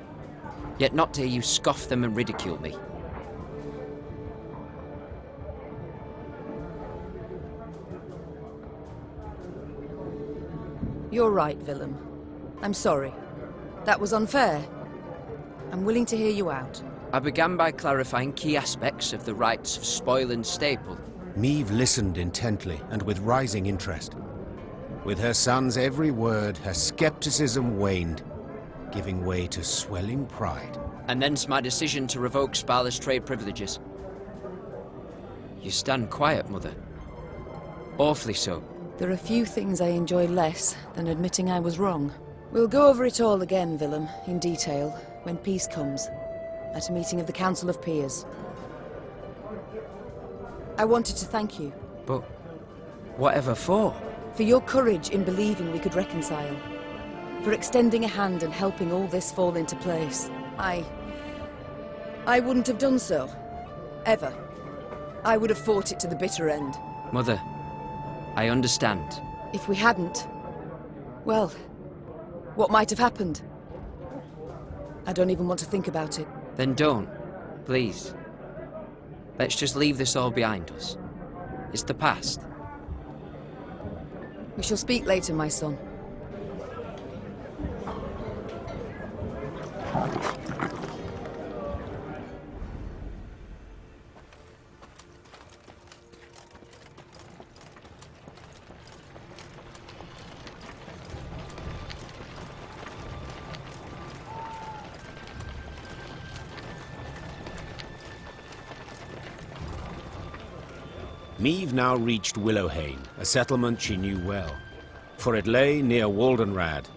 Yet not dare you scoff them and ridicule me. You're right, Willem. I'm sorry. That was unfair. I'm willing to hear you out. I began by clarifying key aspects of the rights of spoil and staple. Maeve listened intently and with rising interest. With her son's every word, her skepticism waned, giving way to swelling pride. And thence my decision to revoke Sparla's trade privileges. You stand quiet, Mother. Awfully so. There are few things I enjoy less than admitting I was wrong. We'll go over it all again, Willem, in detail, when peace comes, at a meeting of the Council of Peers. I wanted to thank you. But whatever for? For your courage in believing we could reconcile. For extending a hand and helping all this fall into place. I wouldn't have done so. Ever. I would have fought it to the bitter end. Mother, I understand. If we hadn't, well, what might have happened? I don't even want to think about it. Then don't, please. Let's just leave this all behind us. It's the past. We shall speak later, my son. Maeve now reached Willowhain, a settlement she knew well, for it lay near Waldenrad,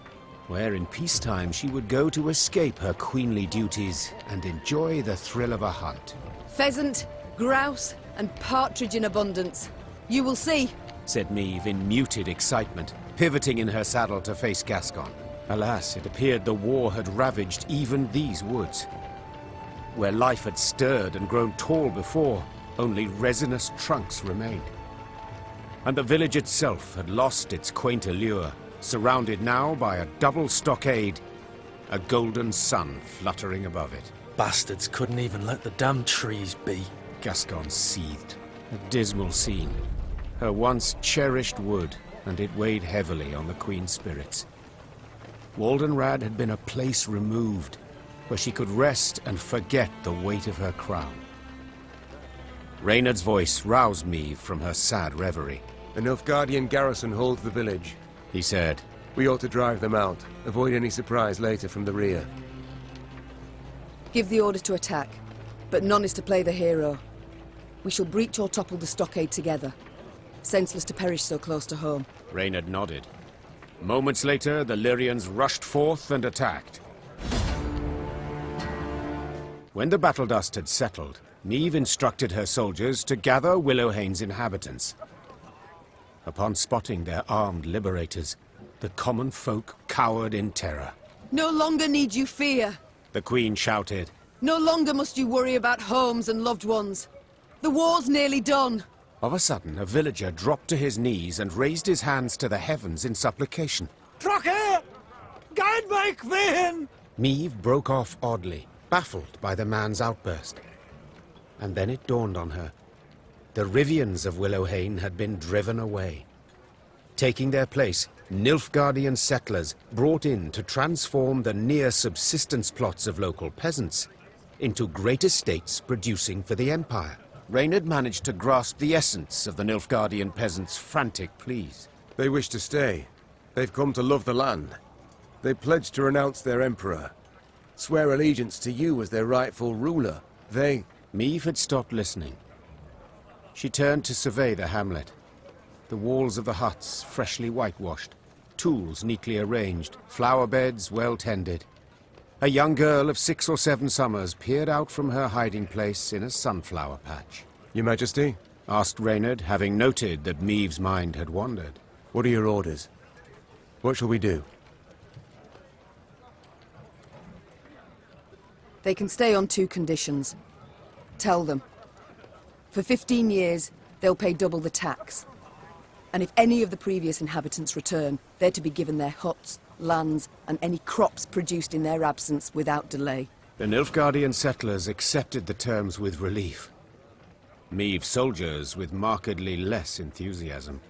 where in peacetime she would go to escape her queenly duties and enjoy the thrill of a hunt. Pheasant, grouse, and partridge in abundance. You will see, said Maeve in muted excitement, pivoting in her saddle to face Gascon. Alas, it appeared the war had ravaged even these woods. Where life had stirred and grown tall before, only resinous trunks remained. And the village itself had lost its quaint allure, surrounded now by a double stockade, a golden sun fluttering above it. Bastards couldn't even let the damn trees be. Gascon seethed. A dismal scene. Her once cherished wood, and it weighed heavily on the Queen's spirits. Waldenrad had been a place removed, where she could rest and forget the weight of her crown. Reynard's voice roused Maeve from her sad reverie. The Nilfgaardian garrison holds the village, he said. We ought to drive them out, avoid any surprise later from the rear. Give the order to attack, but none is to play the hero. We shall breach or topple the stockade together. Senseless to perish so close to home. Reynard nodded. Moments later, the Lyrians rushed forth and attacked. When the battle dust had settled, Niamh instructed her soldiers to gather Willowhane's inhabitants. Upon spotting their armed liberators, the common folk cowered in terror. No longer need you fear. The Queen shouted. No longer must you worry about homes and loved ones. The war's nearly done. Of a sudden, a villager dropped to his knees and raised his hands to the heavens in supplication. Crockett! Guide my queen! Niamh broke off oddly, baffled by the man's outburst. And then it dawned on her. The Rivians of Willowhane had been driven away. Taking their place, Nilfgaardian settlers brought in to transform the near-subsistence plots of local peasants into great estates producing for the Empire. Reynard managed to grasp the essence of the Nilfgaardian peasants' frantic pleas. They wish to stay. They've come to love the land. They pledged to renounce their emperor, swear allegiance to you as their rightful ruler. Niamh had stopped listening. She turned to survey the hamlet. The walls of the huts freshly whitewashed, tools neatly arranged, flower beds well tended. A young girl of 6 or 7 summers peered out from her hiding place in a sunflower patch. Your Majesty? Asked Reynard, having noted that Niamh's mind had wandered. What are your orders? What shall we do? They can stay on 2 conditions. Tell them. For 15 years, they'll pay double the tax. And if any of the previous inhabitants return, they're to be given their huts, lands, and any crops produced in their absence without delay. The Nilfgaardian settlers accepted the terms with relief. Niamh's soldiers with markedly less enthusiasm.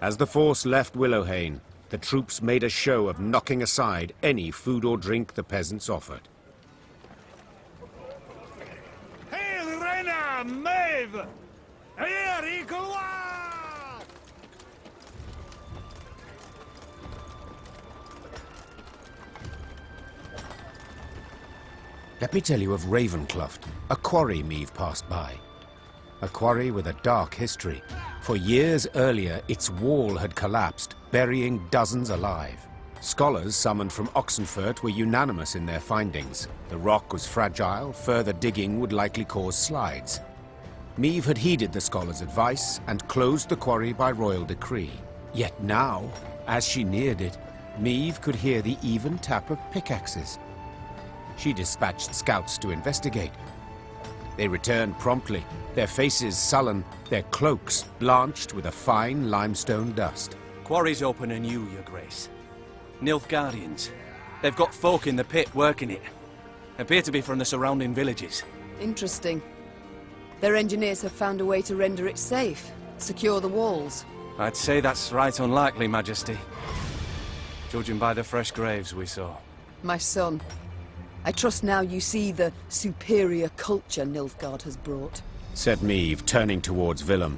As the force left Willowhane, the troops made a show of knocking aside any food or drink the peasants offered. Hail, Reina, Maeve! Here, Eagle! Let me tell you of Ravencloft, a quarry Niamh passed by. A quarry with a dark history. For years earlier, its wall had collapsed, burying dozens alive. Scholars summoned from Oxenfurt were unanimous in their findings. The rock was fragile, further digging would likely cause slides. Niamh had heeded the scholars' advice and closed the quarry by royal decree. Yet now, as she neared it, Niamh could hear the even tap of pickaxes. She dispatched scouts to investigate. They returned promptly, their faces sullen, their cloaks blanched with a fine limestone dust. Quarry's open anew, Your Grace. Nilfgaardians. They've got folk in the pit working it. Appear to be from the surrounding villages. Interesting. Their engineers have found a way to render it safe, secure the walls. I'd say that's right unlikely, Majesty. Judging by the fresh graves we saw. My son, I trust now you see the superior culture Nilfgaard has brought. Said Niamh, turning towards Willem.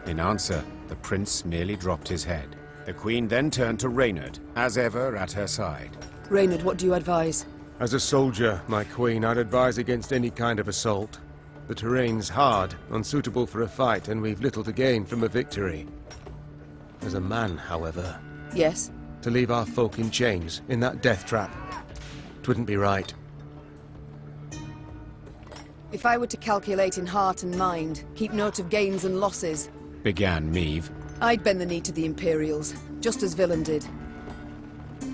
In answer, the prince merely dropped his head. The Queen then turned to Reynard, as ever at her side. Reynard, what do you advise? As a soldier, my Queen, I'd advise against any kind of assault. The terrain's hard, unsuitable for a fight, and we've little to gain from a victory. As a man, however... Yes? To leave our folk in chains, in that death trap. Wouldn't be right. If I were to calculate in heart and mind, keep note of gains and losses... Began Niamh. I'd bend the knee to the Imperials, just as Willem did.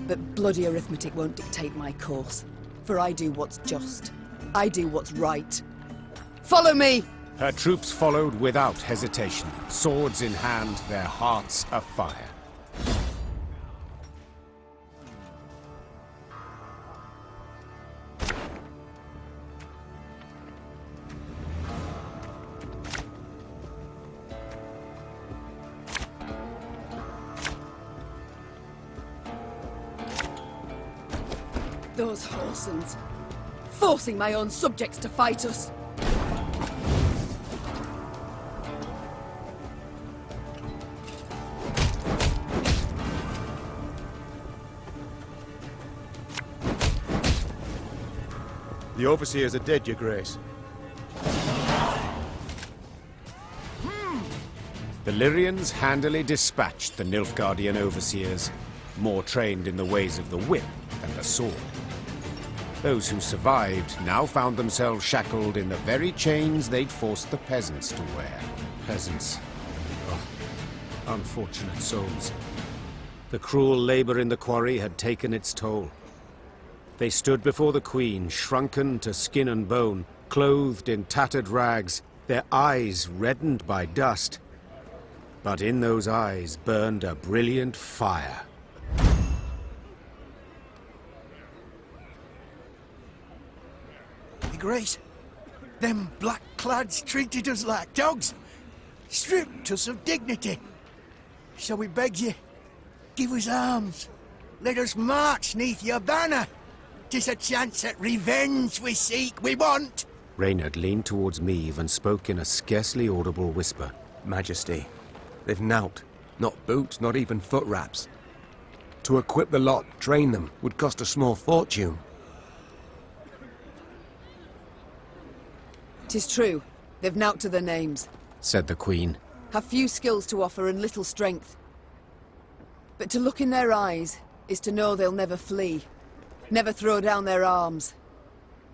But bloody arithmetic won't dictate my course. For I do what's just. I do what's right. Follow me! Her troops followed without hesitation, swords in hand, their hearts afire. Those whoresons, forcing my own subjects to fight us. The overseers are dead, Your Grace. The Lyrians handily dispatched the Nilfgaardian overseers, more trained in the ways of the whip than the sword. Those who survived now found themselves shackled in the very chains they'd forced the peasants to wear. Peasants. Oh, unfortunate souls. The cruel labor in the quarry had taken its toll. They stood before the Queen, shrunken to skin and bone, clothed in tattered rags, their eyes reddened by dust. But in those eyes burned a brilliant fire. Your Grace, them black-clads treated us like dogs, stripped us of dignity. So we beg you, give us arms. Let us march neath your banner. 'Tis a chance at revenge we seek, we want. Reynard leaned towards Meave and spoke in a scarcely audible whisper. Majesty, they've knout. Not boots, not even foot wraps. To equip the lot, train them, would cost a small fortune. 'Tis true. They've nought to their names, said the Queen. Have few skills to offer and little strength. But to look in their eyes is to know they'll never flee, never throw down their arms.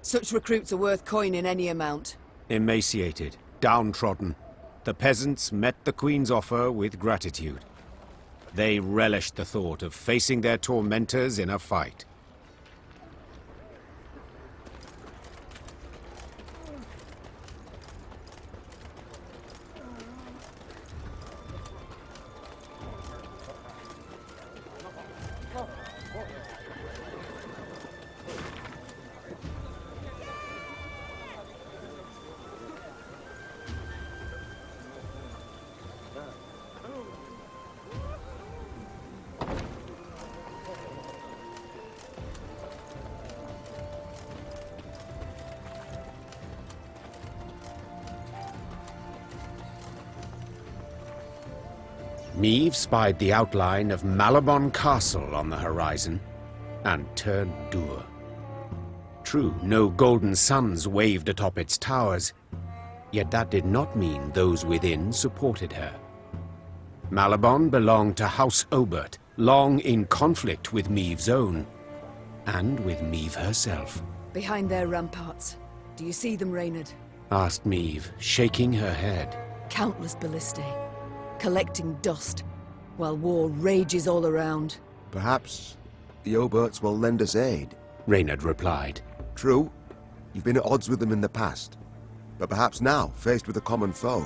Such recruits are worth coin in any amount. Emaciated, downtrodden, the peasants met the Queen's offer with gratitude. They relished the thought of facing their tormentors in a fight. Meave spied the outline of Malabon Castle on the horizon, and turned dour. True, no golden suns waved atop its towers, yet that did not mean those within supported her. Malabon belonged to House Obert, long in conflict with Meave's own, and with Meave herself. Behind their ramparts, do you see them, Reynard? Asked Meave, shaking her head. Countless ballistae, collecting dust, while war rages all around. Perhaps the Oberts will lend us aid, Reynard replied. True, you've been at odds with them in the past, but perhaps now, faced with a common foe.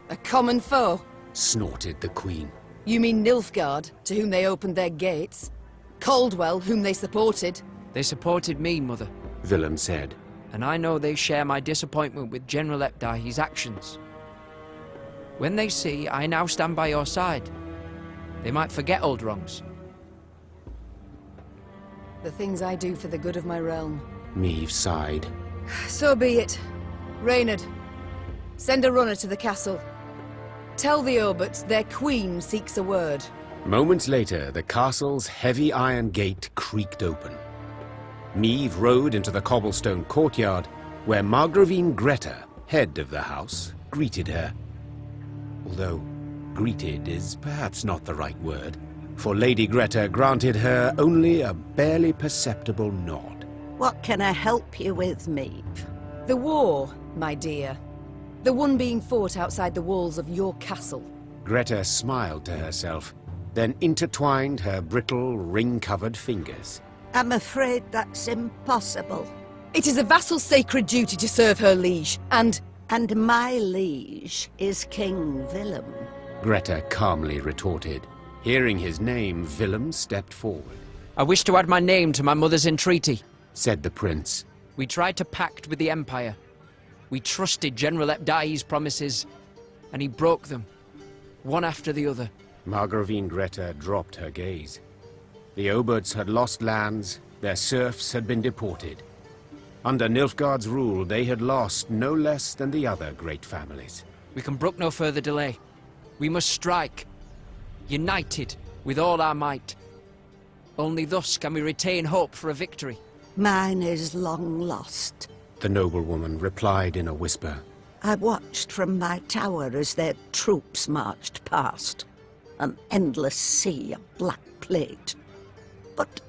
A common foe? Snorted the Queen. You mean Nilfgaard, to whom they opened their gates? Caldwell, whom they supported? They supported me, Mother, Willem said. And I know they share my disappointment with General Epdai's actions. When they see I now stand by your side, they might forget old wrongs. The things I do for the good of my realm. Meave sighed. So be it. Reynard, send a runner to the castle. Tell the Oberts their queen seeks a word. Moments later, the castle's heavy iron gate creaked open. Meave rode into the cobblestone courtyard, where Margravine Greta, head of the house, greeted her. Although greeted is perhaps not the right word, for Lady Greta granted her only a barely perceptible nod. What can I help you with, Meave? The war, my dear. The one being fought outside the walls of your castle. Greta smiled to herself, then intertwined her brittle, ring-covered fingers. I'm afraid that's impossible. It is a vassal's sacred duty to serve her liege, and my liege is King Willem. Greta calmly retorted. Hearing his name, Willem stepped forward. I wish to add my name to my mother's entreaty, said the prince. We tried to pact with the Empire. We trusted General Epdai's promises, and he broke them, one after the other. Margravine Greta dropped her gaze. The Oberts had lost lands, their serfs had been deported. Under Nilfgaard's rule, they had lost no less than the other great families. We can brook no further delay. We must strike, united with all our might. Only thus can we retain hope for a victory. Mine is long lost, the noblewoman replied in a whisper. I watched from my tower as their troops marched past, an endless sea of black plate. But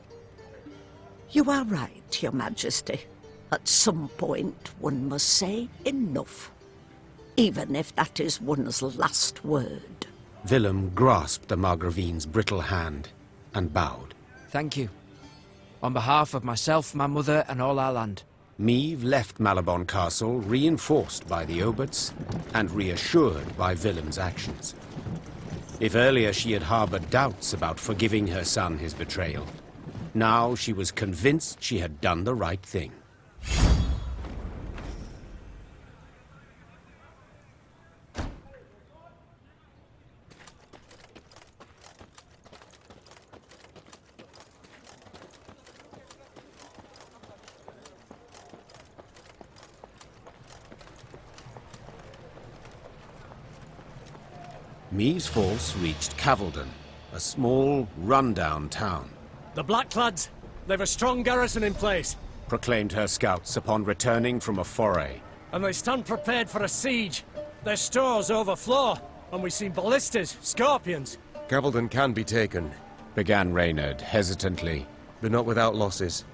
You are right, Your Majesty. At some point, one must say enough. Even if that is one's last word. Willem grasped the Margravine's brittle hand and bowed. Thank you. On behalf of myself, my mother, and all our land. Meve left Malabon Castle reinforced by the Oberts and reassured by Willem's actions. If earlier she had harbored doubts about forgiving her son his betrayal, now she was convinced she had done the right thing. Meve's force reached Cavaldon, a small, run-down town. The Blackclads! They've a strong garrison in place, proclaimed her scouts upon returning from a foray. And they stand prepared for a siege. Their stores overflow, and we've seen ballistas, scorpions. Cavaldon can be taken, began Reynard hesitantly. But not without losses.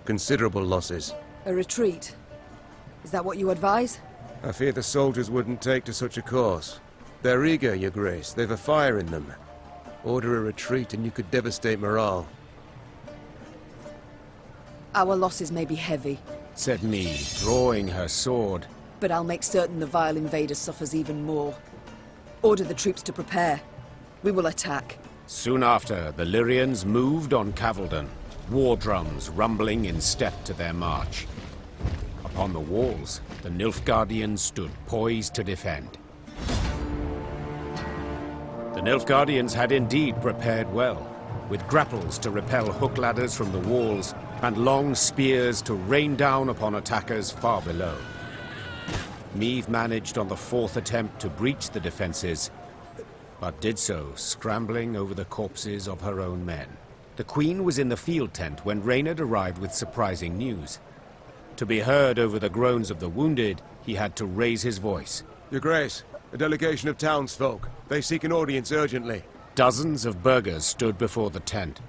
Considerable losses. A retreat? Is that what you advise? I fear the soldiers wouldn't take to such a course. They're eager, Your Grace. They've a fire in them. Order a retreat and you could devastate morale. Our losses may be heavy, said Meve, drawing her sword. But I'll make certain the vile invader suffers even more. Order the troops to prepare. We will attack. Soon after, the Lyrians moved on Cavaldon, war drums rumbling in step to their march. Upon the walls, the Nilfgaardians stood poised to defend. The Nilfgaardians had indeed prepared well, with grapples to repel hook ladders from the walls and long spears to rain down upon attackers far below. Meve managed on the fourth attempt to breach the defenses, but did so scrambling over the corpses of her own men. The Queen was in the field tent when Reynard arrived with surprising news. To be heard over the groans of the wounded, he had to raise his voice. Your Grace, a delegation of townsfolk. They seek an audience urgently. Dozens of burghers stood before the tent.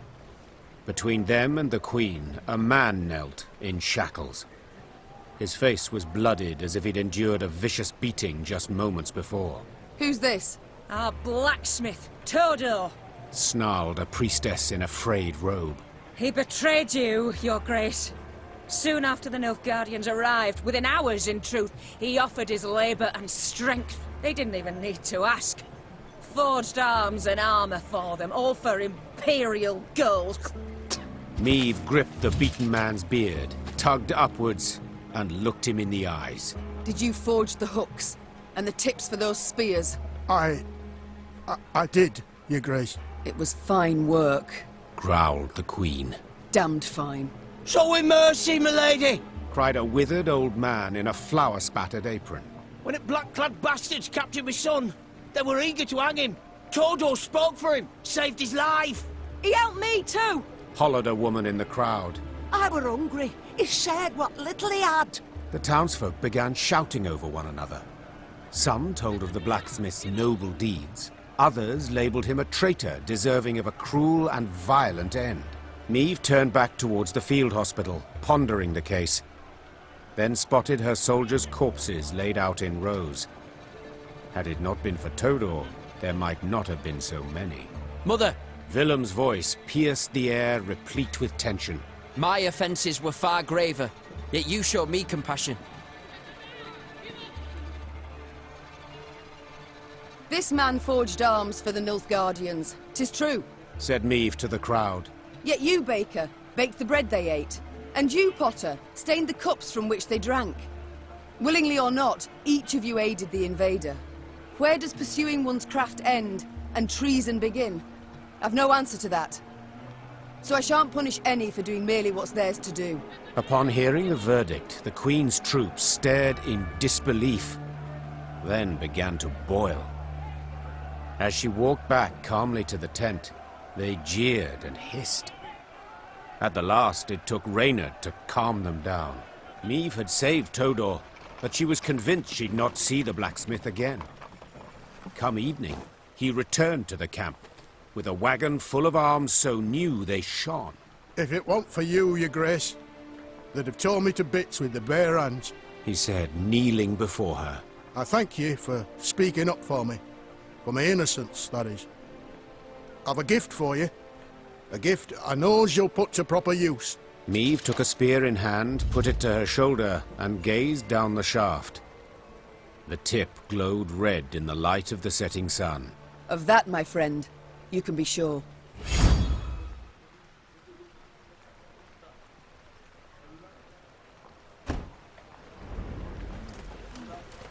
Between them and the Queen, a man knelt in shackles. His face was blooded as if he'd endured a vicious beating just moments before. Who's this? Our blacksmith, Todor. Snarled a priestess in a frayed robe. He betrayed you, Your Grace. Soon after the Nilfgaardians arrived, within hours in truth, he offered his labor and strength. They didn't even need to ask. Forged arms and armor for them, all for Imperial gold. Meve gripped the beaten man's beard, tugged upwards, and looked him in the eyes. Did you forge the hooks and the tips for those spears? I did, Your Grace. It was fine work, growled the Queen. Damned fine. Show him mercy, milady! Cried a withered old man in a flour-spattered apron. When the black-clad bastards captured my son, they were eager to hang him. Todor spoke for him, saved his life. He helped me too! Hollered a woman in the crowd. I were hungry. He shared what little he had. The townsfolk began shouting over one another. Some told of the blacksmith's noble deeds. Others labelled him a traitor, deserving of a cruel and violent end. Meve turned back towards the field hospital, pondering the case. Then spotted her soldiers' corpses laid out in rows. Had it not been for Todor, there might not have been so many. Mother! Willem's voice pierced the air, replete with tension. My offences were far graver, yet you showed me compassion. This man forged arms for the Nilfgaardians. 'Tis true, said Meve to the crowd. Yet you, Baker, baked the bread they ate. And you, Potter, stained the cups from which they drank. Willingly or not, each of you aided the invader. Where does pursuing one's craft end and treason begin? I've no answer to that. So I shan't punish any for doing merely what's theirs to do. Upon hearing the verdict, the Queen's troops stared in disbelief, then began to boil. As she walked back calmly to the tent, they jeered and hissed. At the last, it took Reynard to calm them down. Meve had saved Todor, but she was convinced she'd not see the blacksmith again. Come evening, he returned to the camp, with a wagon full of arms so new they shone. If it weren't for you, Your Grace, they'd have torn me to bits with their bare hands, he said, kneeling before her. I thank you for speaking up for me. For my innocence, that is. I've a gift for you. A gift I knows you'll put to proper use. Maeve took a spear in hand, put it to her shoulder, and gazed down the shaft. The tip glowed red in the light of the setting sun. Of that, my friend, you can be sure.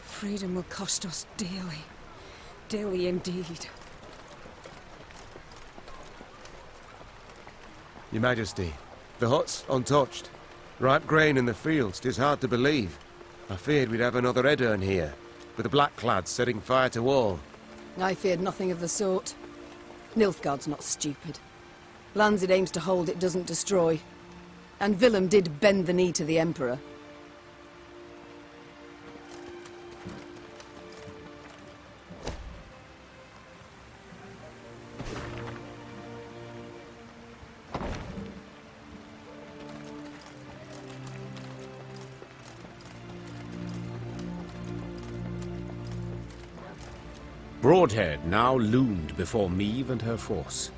Freedom will cost us dearly. Dearly indeed. Your Majesty, the hut's untouched. Ripe grain in the fields, 'tis hard to believe. I feared we'd have another Edirn here, with the Blackclads setting fire to all. I feared nothing of the sort. Nilfgaard's not stupid. Lands it aims to hold, it doesn't destroy. And Willem did bend the knee to the Emperor. Broadhead now loomed before Maeve and her force.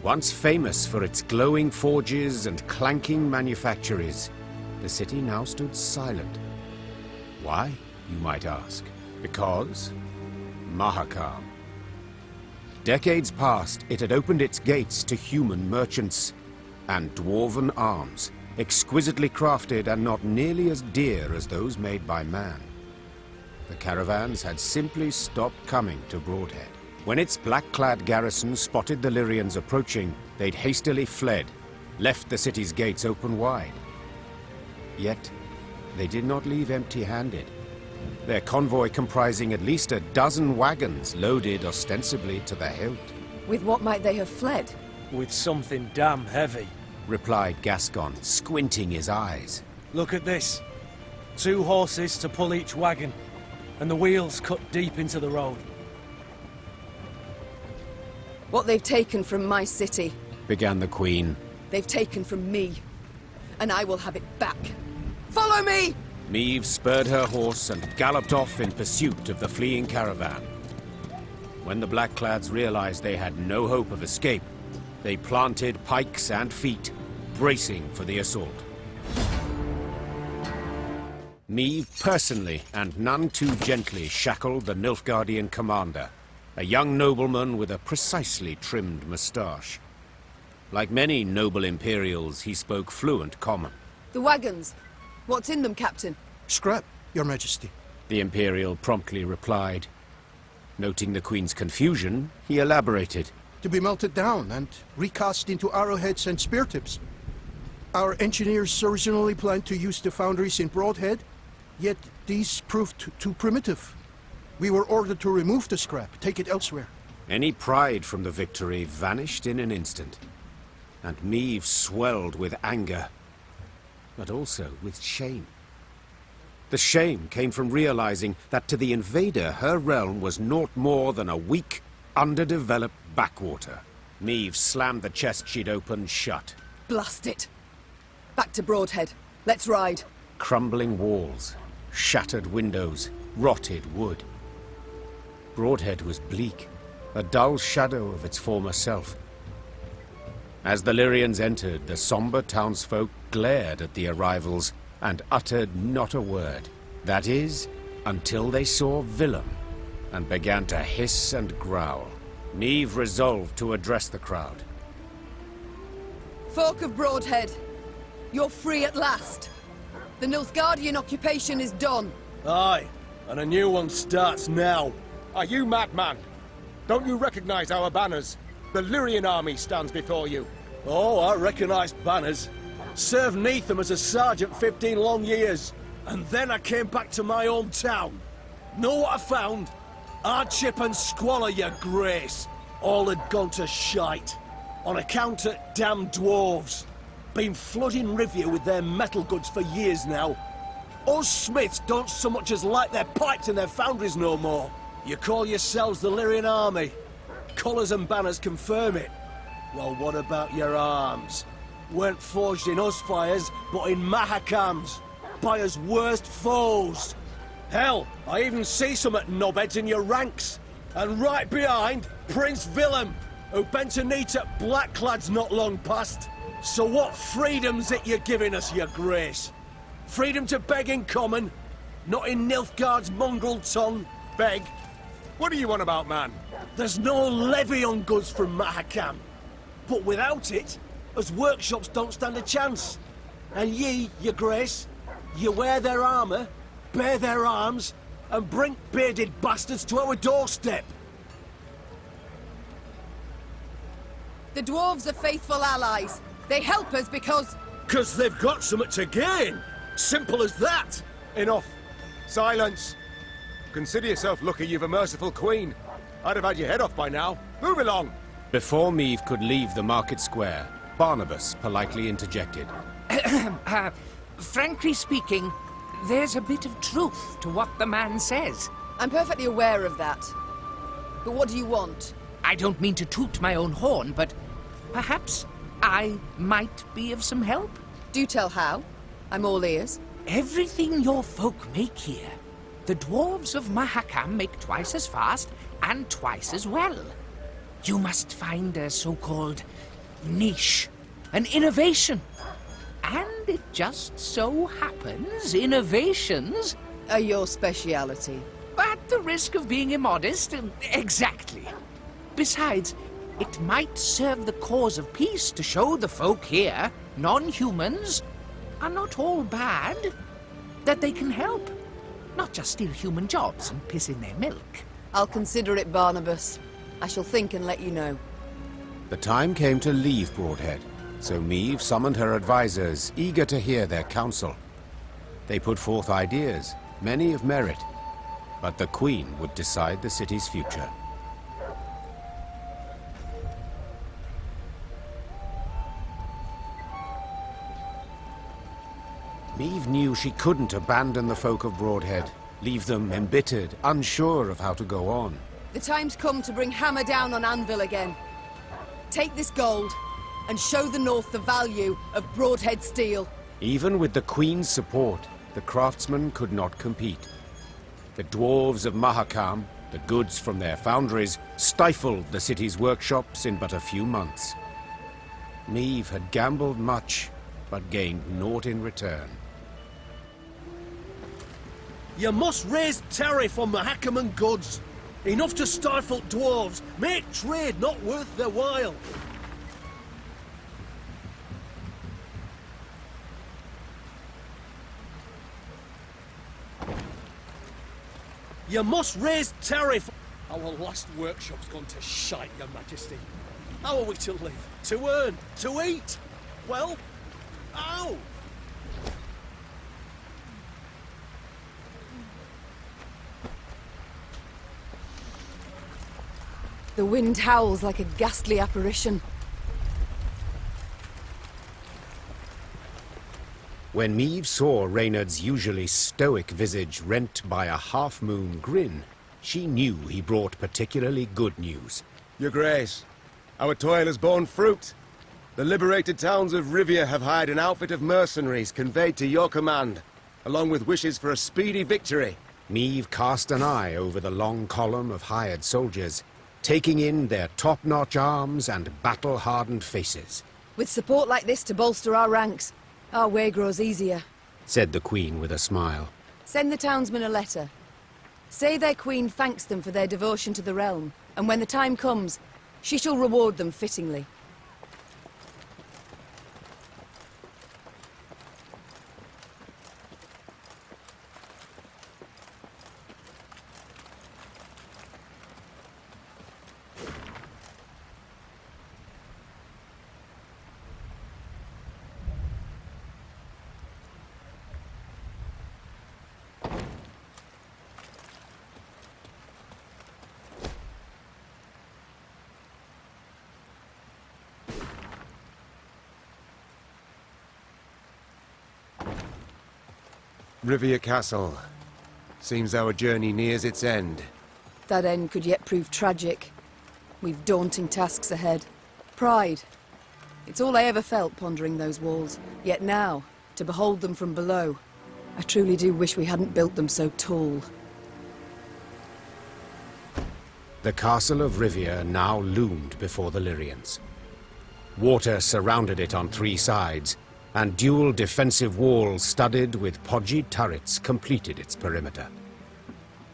Once famous for its glowing forges and clanking manufactories, the city now stood silent. Why, you might ask? Because Mahakam. Decades past, it had opened its gates to human merchants and dwarven arms, exquisitely crafted and not nearly as dear as those made by man. The caravans had simply stopped coming to Broadhead. When its black-clad garrison spotted the Lyrians approaching, they'd hastily fled, left the city's gates open wide. Yet, they did not leave empty-handed. Their convoy comprising at least a dozen wagons loaded ostensibly to the hilt. With what might they have fled? With something damn heavy, replied Gascon, squinting his eyes. Look at this. 2 horses to pull each wagon, and the wheels cut deep into the road. What they've taken from my city, began the Queen. They've taken from me, and I will have it back. Follow me! Maeve spurred her horse and galloped off in pursuit of the fleeing caravan. When the Blackclads realized they had no hope of escape, they planted pikes and feet, bracing for the assault. Maeve personally, and none too gently, shackled the Nilfgaardian commander, a young nobleman with a precisely trimmed moustache. Like many noble Imperials, he spoke fluent common. The wagons. What's in them, Captain? Scrap, Your Majesty. The Imperial promptly replied. Noting the Queen's confusion, he elaborated. To be melted down and recast into arrowheads and spear tips. Our engineers originally planned to use the foundries in Broadhead, yet these proved too primitive. We were ordered to remove the scrap, take it elsewhere. Any pride from the victory vanished in an instant, and Maeve swelled with anger, but also with shame. The shame came from realizing that to the invader her realm was naught more than a weak, underdeveloped backwater. Maeve slammed the chest she'd opened shut. Blast it! Back to Broadhead. Let's ride. Crumbling walls, shattered windows, rotted wood. Broadhead was bleak, a dull shadow of its former self. As the Lyrians entered, the somber townsfolk glared at the arrivals and uttered not a word. That is, until they saw Willem and began to hiss and growl. Maeve resolved to address the crowd. Folk of Broadhead, you're free at last. The Nilfgaardian occupation is done. Aye, and a new one starts now. Are you madman? Don't you recognize our banners? The Lyrian army stands before you. Oh, I recognise banners. Served neath them as a sergeant 15 long years. And then I came back to my own town. Know what I found? Hardship and squalor, your grace. All had gone to shite. On account of damn dwarves. Been flooding Revere with their metal goods for years now. Us smiths don't so much as light their pipes in their foundries no more. You call yourselves the Lyrian army. Colours and banners confirm it. Well, what about your arms? weren't forged in us fires, but in Mahakam's, by us worst foes. Hell, I even see some at knobheads in your ranks. And right behind, Prince Willem, who bent a knee to blackclads not long past. So what freedom's it you're giving us, your grace? Freedom to beg in common, not in Nilfgaard's mongrel tongue. Beg? What do you want about, man? There's no levy on goods from Mahakam. But without it, us workshops don't stand a chance. And ye, your grace, you wear their armour, bear their arms, and bring bearded bastards to our doorstep. The dwarves are faithful allies. They help us because... 'Cause they've got something to gain. Simple as that. Enough. Silence. Consider yourself lucky you've a merciful queen. I'd have had your head off by now. Move along. Before Meave could leave the market square, Barnabas politely interjected. Frankly speaking, there's a bit of truth to what the man says. I'm perfectly aware of that. But what do you want? I don't mean to toot my own horn, but perhaps I might be of some help. Do tell how. I'm all ears. Everything your folk make here, the dwarves of Mahakam make twice as fast and twice as well. You must find a so-called niche, an innovation. And it just so happens innovations are your speciality. At the risk of being immodest, exactly. Besides, it might serve the cause of peace to show the folk here, non-humans, are not all bad, that they can help. Not just steal human jobs and piss in their milk. I'll consider it, Barnabas. I shall think and let you know. The time came to leave Broadhead, so Meave summoned her advisors, eager to hear their counsel. They put forth ideas, many of merit, but the Queen would decide the city's future. Meave knew she couldn't abandon the folk of Broadhead, leave them embittered, unsure of how to go on. The time's come to bring hammer down on anvil again. Take this gold, and show the North the value of Broadhead steel. Even with the Queen's support, the craftsmen could not compete. The dwarves of Mahakam, the goods from their foundries, stifled the city's workshops in but a few months. Meave had gambled much, but gained naught in return. You must raise tariff on Mahakaman goods. Enough to stifle dwarves. Make trade not worth their while. You must raise tariff. Our last workshop's gone to shite, Your Majesty. How are we to live? To earn? To eat? Well, how? The wind howls like a ghastly apparition. When Meave saw Reynard's usually stoic visage rent by a half-moon grin, she knew he brought particularly good news. Your Grace, our toil has borne fruit. The liberated towns of Revere have hired an outfit of mercenaries conveyed to your command, along with wishes for a speedy victory. Meave cast an eye over the long column of hired soldiers, taking in their top-notch arms and battle-hardened faces. With support like this to bolster our ranks, our way grows easier, said the Queen with a smile. Send the townsmen a letter. Say their Queen thanks them for their devotion to the realm, and when the time comes, she shall reward them fittingly. Revere Castle. Seems our journey nears its end. That end could yet prove tragic. We've daunting tasks ahead. Pride. It's all I ever felt pondering those walls. Yet now, to behold them from below, I truly do wish we hadn't built them so tall. The castle of Revere now loomed before the Lyrians. Water surrounded it on 3 sides, and dual defensive walls studded with podgy turrets completed its perimeter.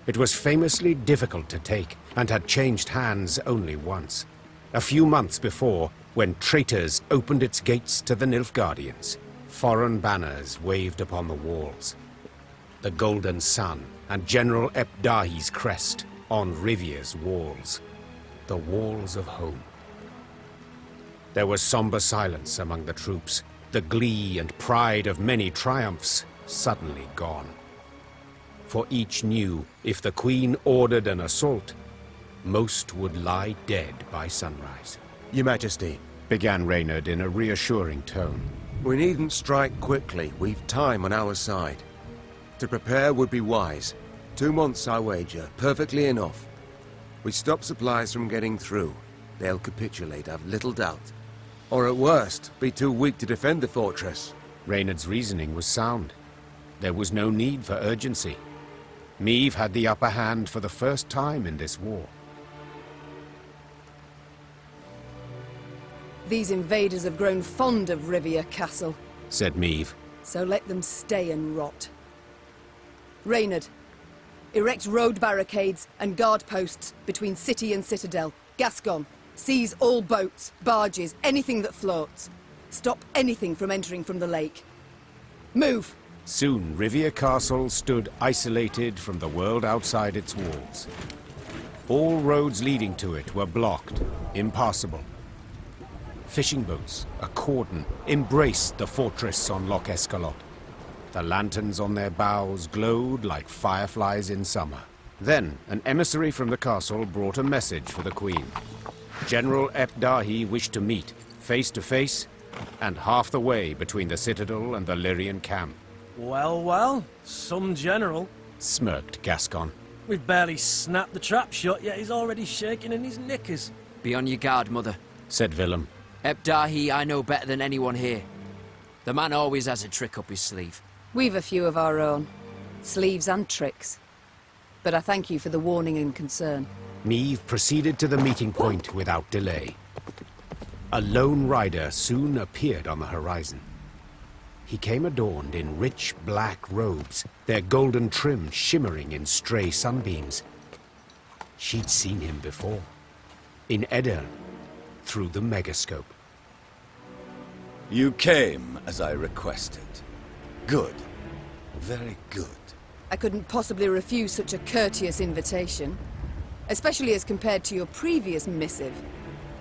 It was famously difficult to take, and had changed hands only once. A few months before, when traitors opened its gates to the Nilfgaardians. Foreign banners waved upon the walls. The Golden Sun and General Epdahi's crest on Revere's walls. The walls of home. There was somber silence among the troops, the glee and pride of many triumphs suddenly gone. For each knew if the Queen ordered an assault, most would lie dead by sunrise. Your Majesty, began Reynard in a reassuring tone. We needn't strike quickly. We've time on our side. To prepare would be wise. 2 months, I wager. Perfectly enough. We stop supplies from getting through. They'll capitulate, I've little doubt. Or at worst, be too weak to defend the fortress. Reynard's reasoning was sound. There was no need for urgency. Meve had the upper hand for the first time in this war. These invaders have grown fond of Revere Castle, said Meve. So let them stay and rot. Reynard, erect road barricades and guard posts between city and citadel. Gascon, seize all boats, barges, anything that floats. Stop anything from entering from the lake. Move! Soon, Revere Castle stood isolated from the world outside its walls. All roads leading to it were blocked, impassable. Fishing boats, a cordon, embraced the fortress on Loch Escalot. The lanterns on their bows glowed like fireflies in summer. Then, an emissary from the castle brought a message for the Queen. General Epdahi wished to meet, face to face, and half the way between the citadel and the Lyrian camp. Well, well, some general, smirked Gascon. We've barely snapped the trap shut, yet he's already shaking in his knickers. Be on your guard, Mother, said Willem. Epdahi I know better than anyone here. The man always has a trick up his sleeve. We've a few of our own. Sleeves and tricks. But I thank you for the warning and concern. Meve proceeded to the meeting point without delay. A lone rider soon appeared on the horizon. He came adorned in rich black robes, their golden trim shimmering in stray sunbeams. She'd seen him before. In Edirn, through the megascope. You came as I requested. Good. Very good. I couldn't possibly refuse such a courteous invitation. Especially as compared to your previous missive.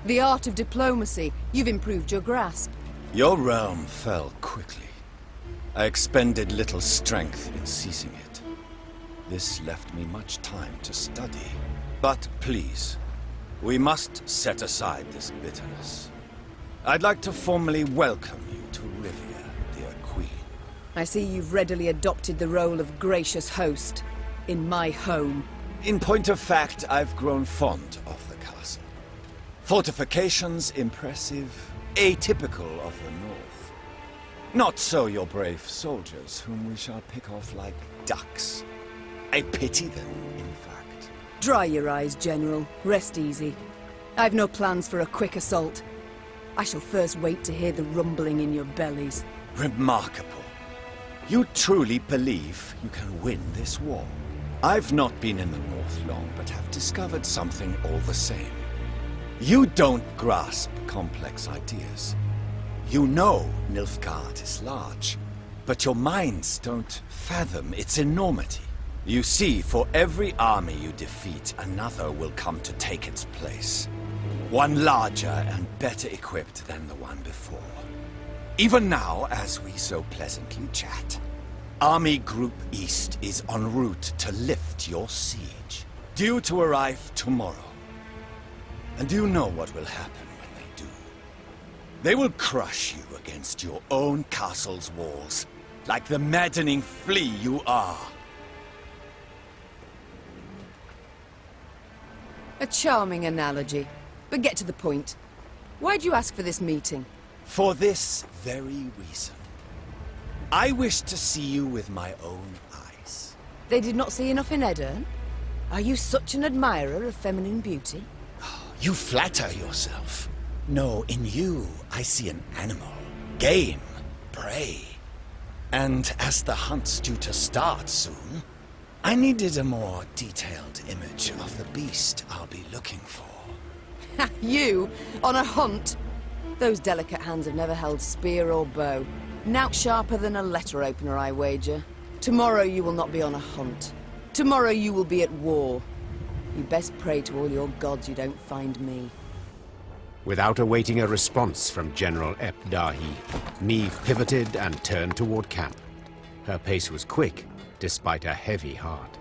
The art of diplomacy, you've improved your grasp. Your realm fell quickly. I expended little strength in seizing it. This left me much time to study. But please, we must set aside this bitterness. I'd like to formally welcome you to Revere, dear Queen. I see you've readily adopted the role of gracious host in my home. In point of fact, I've grown fond of the castle. Fortifications impressive, atypical of the north. Not so your brave soldiers, whom we shall pick off like ducks. I pity them, in fact. Dry your eyes, General. Rest easy. I've no plans for a quick assault. I shall first wait to hear the rumbling in your bellies. Remarkable. You truly believe you can win this war? I've not been in the north long, but have discovered something all the same. You don't grasp complex ideas. You know Nilfgaard is large, but your minds don't fathom its enormity. You see, for every army you defeat, another will come to take its place. One larger and better equipped than the one before. Even now, as we so pleasantly chat, Army Group East is en route to lift your siege, due to arrive tomorrow. And do you know what will happen when they do? They will crush you against your own castle's walls, like the maddening flea you are. A charming analogy, but get to the point. Why'd you ask for this meeting? For this very reason. I wish to see you with my own eyes. They did not see enough in Edirn? Are you such an admirer of feminine beauty? You flatter yourself. No, in you, I see an animal. Game. Prey. And as the hunt's due to start soon, I needed a more detailed image of the beast I'll be looking for. You? On a hunt? Those delicate hands have never held spear or bow. Nout sharper than a letter opener, I wager. Tomorrow you will not be on a hunt. Tomorrow you will be at war. You best pray to all your gods you don't find me. Without awaiting a response from General Ep Dahi, Meve pivoted and turned toward camp. Her pace was quick, despite a heavy heart.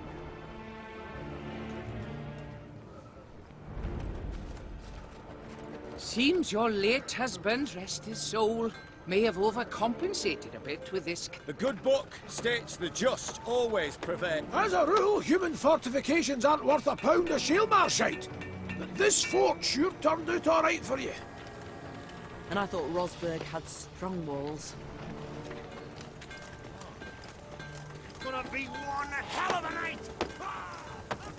Seems your late husband, rest his soul, may have overcompensated a bit with this. The good book states the just always prevail. As a rule, human fortifications aren't worth a pound of shield marshite. But this fort sure turned out all right for you. And I thought Rosberg had strong walls. It's gonna be one hell of a night!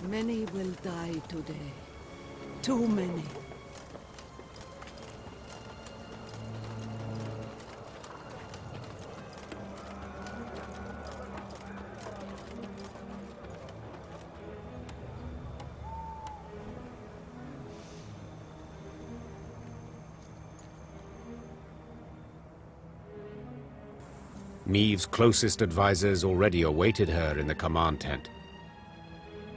Many will die today. Too many. Meve's closest advisors already awaited her in the command tent.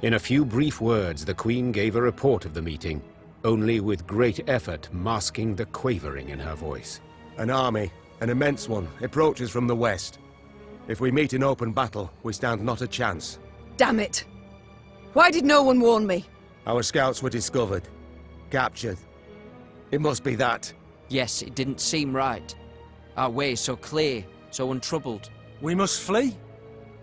In a few brief words, the Queen gave a report of the meeting, only with great effort masking the quavering in her voice. An army, an immense one, approaches from the west. If we meet in open battle, we stand not a chance. Damn it! Why did no one warn me? Our scouts were discovered, captured. It must be that. Yes, it didn't seem right. Our way so clear, so untroubled. We must flee?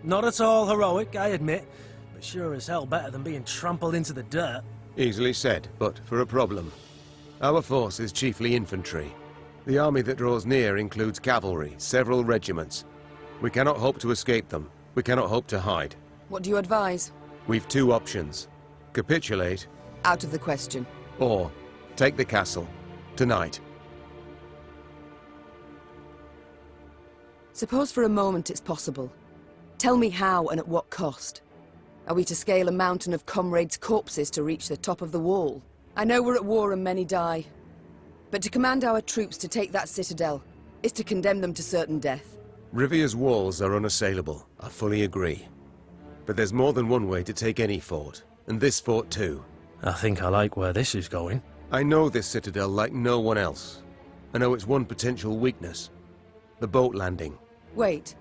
Not at all heroic, I admit, but sure as hell better than being trampled into the dirt. Easily said, but for a problem. Our force is chiefly infantry. The army that draws near includes cavalry, several regiments. We cannot hope to escape them. We cannot hope to hide. What do you advise? We've two options. Capitulate. Out of the question. Or take the castle. Tonight. Suppose for a moment it's possible. Tell me how and at what cost. Are we to scale a mountain of comrades' corpses to reach the top of the wall? I know we're at war and many die. But to command our troops to take that citadel is to condemn them to certain death. Revere's walls are unassailable, I fully agree. But there's more than one way to take any fort, and this fort too. I think I like where this is going. I know this citadel like no one else. I know its one potential weakness. The boat landing. Wait.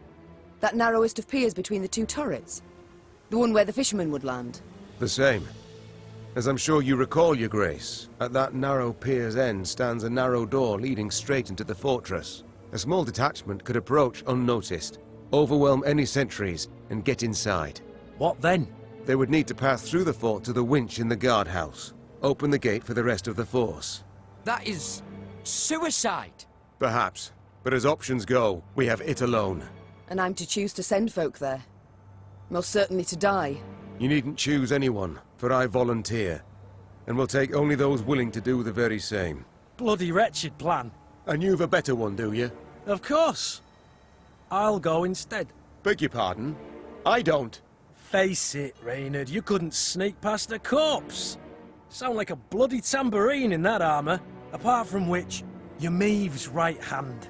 That narrowest of piers between the two turrets? The one where the fishermen would land? The same. As I'm sure you recall, Your Grace, at that narrow pier's end stands a narrow door leading straight into the fortress. A small detachment could approach unnoticed, overwhelm any sentries, and get inside. What then? They would need to pass through the fort to the winch in the guardhouse. Open the gate for the rest of the force. That is... suicide! Perhaps. But as options go, we have it alone. And I'm to choose to send folk there? Most certainly to die. You needn't choose anyone, for I volunteer. And will take only those willing to do the very same. Bloody wretched plan. And you've a better one, do you? Of course. I'll go instead. Beg your pardon? I don't. Face it, Reynard, you couldn't sneak past a corpse. Sound like a bloody tambourine in that armour, apart from which, you're Meve's right hand.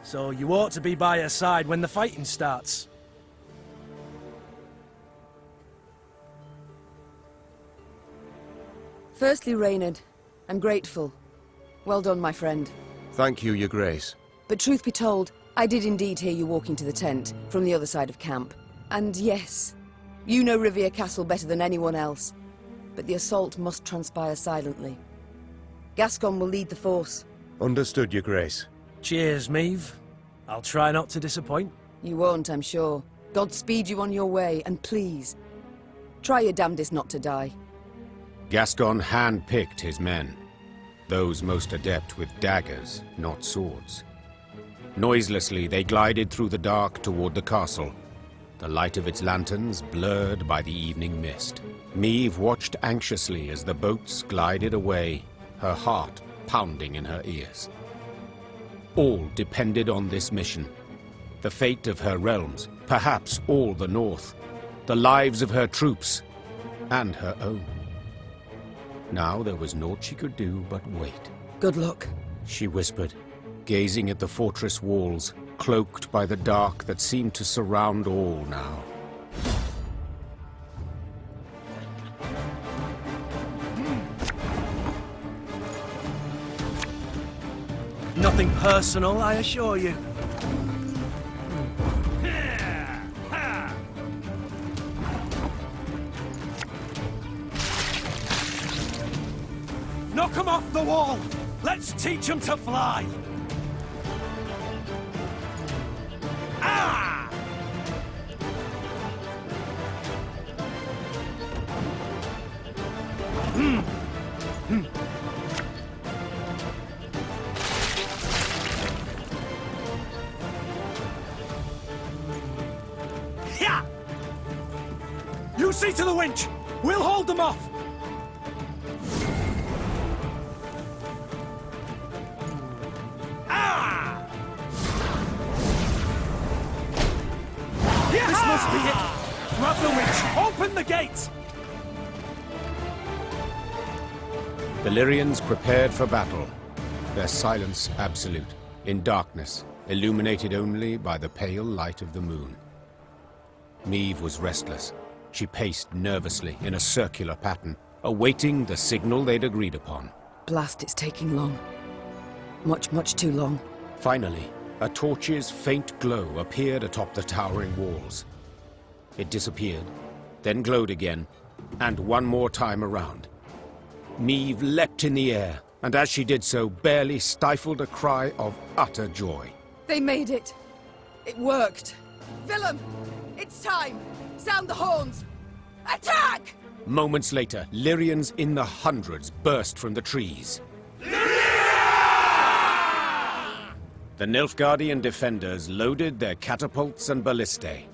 So you ought to be by her side when the fighting starts. Firstly, Reynard, I'm grateful. Well done, my friend. Thank you, Your Grace. But truth be told, I did indeed hear you walking to the tent, from the other side of camp. And yes, you know Revere Castle better than anyone else. But the assault must transpire silently. Gascon will lead the force. Understood, Your Grace. Cheers, Meve. I'll try not to disappoint. You won't, I'm sure. God speed you on your way, and please, try your damnedest not to die. Gascon hand-picked his men, those most adept with daggers, not swords. Noiselessly, they glided through the dark toward the castle, the light of its lanterns blurred by the evening mist. Meve watched anxiously as the boats glided away, her heart pounding in her ears. All depended on this mission. The fate of her realms, perhaps all the North, the lives of her troops, and her own. Now there was naught she could do but wait. Good luck, she whispered, gazing at the fortress walls, cloaked by the dark that seemed to surround all now. Nothing personal, I assure you. Knock him off the wall! Let's teach him to fly! Ah! Yeah! You see to the winch! We'll hold them off! This must be it! Grab the winch! Open the gates! The Lyrians prepared for battle, their silence absolute, in darkness, illuminated only by the pale light of the moon. Meve was restless. She paced nervously in a circular pattern, awaiting the signal they'd agreed upon. Blast, it's taking long. Much too long. Finally, a torch's faint glow appeared atop the towering walls. It disappeared, then glowed again, and one more time around. Meve leapt in the air, and as she did so, barely stifled a cry of utter joy. They made it! It worked! Willem! It's time! Sound the horns! Attack! Moments later, Lyrians in the hundreds burst from the trees. The Nilfgaardian defenders loaded their catapults and ballistae.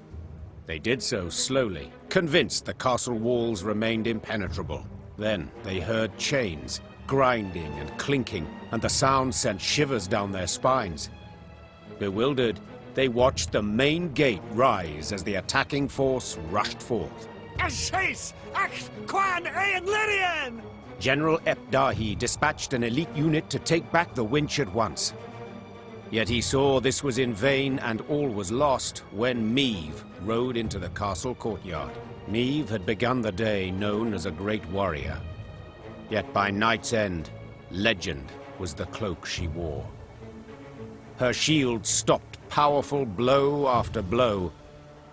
They did so slowly, convinced the castle walls remained impenetrable. Then they heard chains, grinding and clinking, and the sound sent shivers down their spines. Bewildered, they watched the main gate rise as the attacking force rushed forth. General Epdahi dispatched an elite unit to take back the winch at once. Yet he saw this was in vain and all was lost when Meve rode into the castle courtyard. Meve had begun the day known as a great warrior. Yet by night's end, legend was the cloak she wore. Her shield stopped powerful blow after blow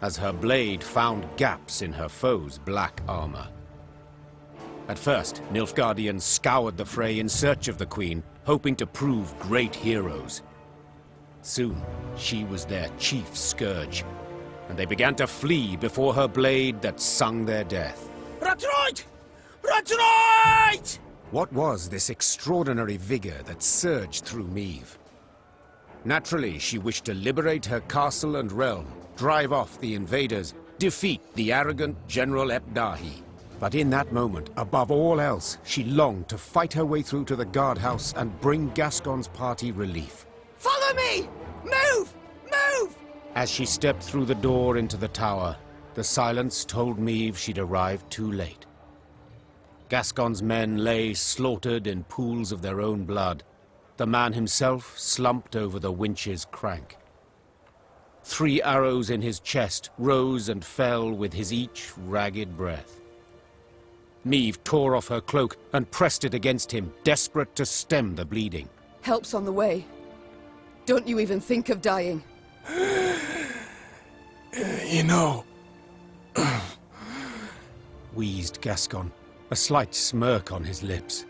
as her blade found gaps in her foe's black armor. At first, Nilfgaardians scoured the fray in search of the Queen, hoping to prove great heroes. Soon, she was their chief scourge, and they began to flee before her blade that sung their death. Retreat! Retreat! What was this extraordinary vigor that surged through Meve? Naturally, she wished to liberate her castle and realm, drive off the invaders, defeat the arrogant General Epdahi. But in that moment, above all else, she longed to fight her way through to the guardhouse and bring Gascon's party relief. Follow me! Move! Move! As she stepped through the door into the tower, the silence told Meve she'd arrived too late. Gascon's men lay slaughtered in pools of their own blood, the man himself slumped over the winch's crank. 3 arrows in his chest rose and fell with his each ragged breath. Meve tore off her cloak and pressed it against him, desperate to stem the bleeding. Help's on the way. Don't you even think of dying. You know... wheezed Gascon, a slight smirk on his lips.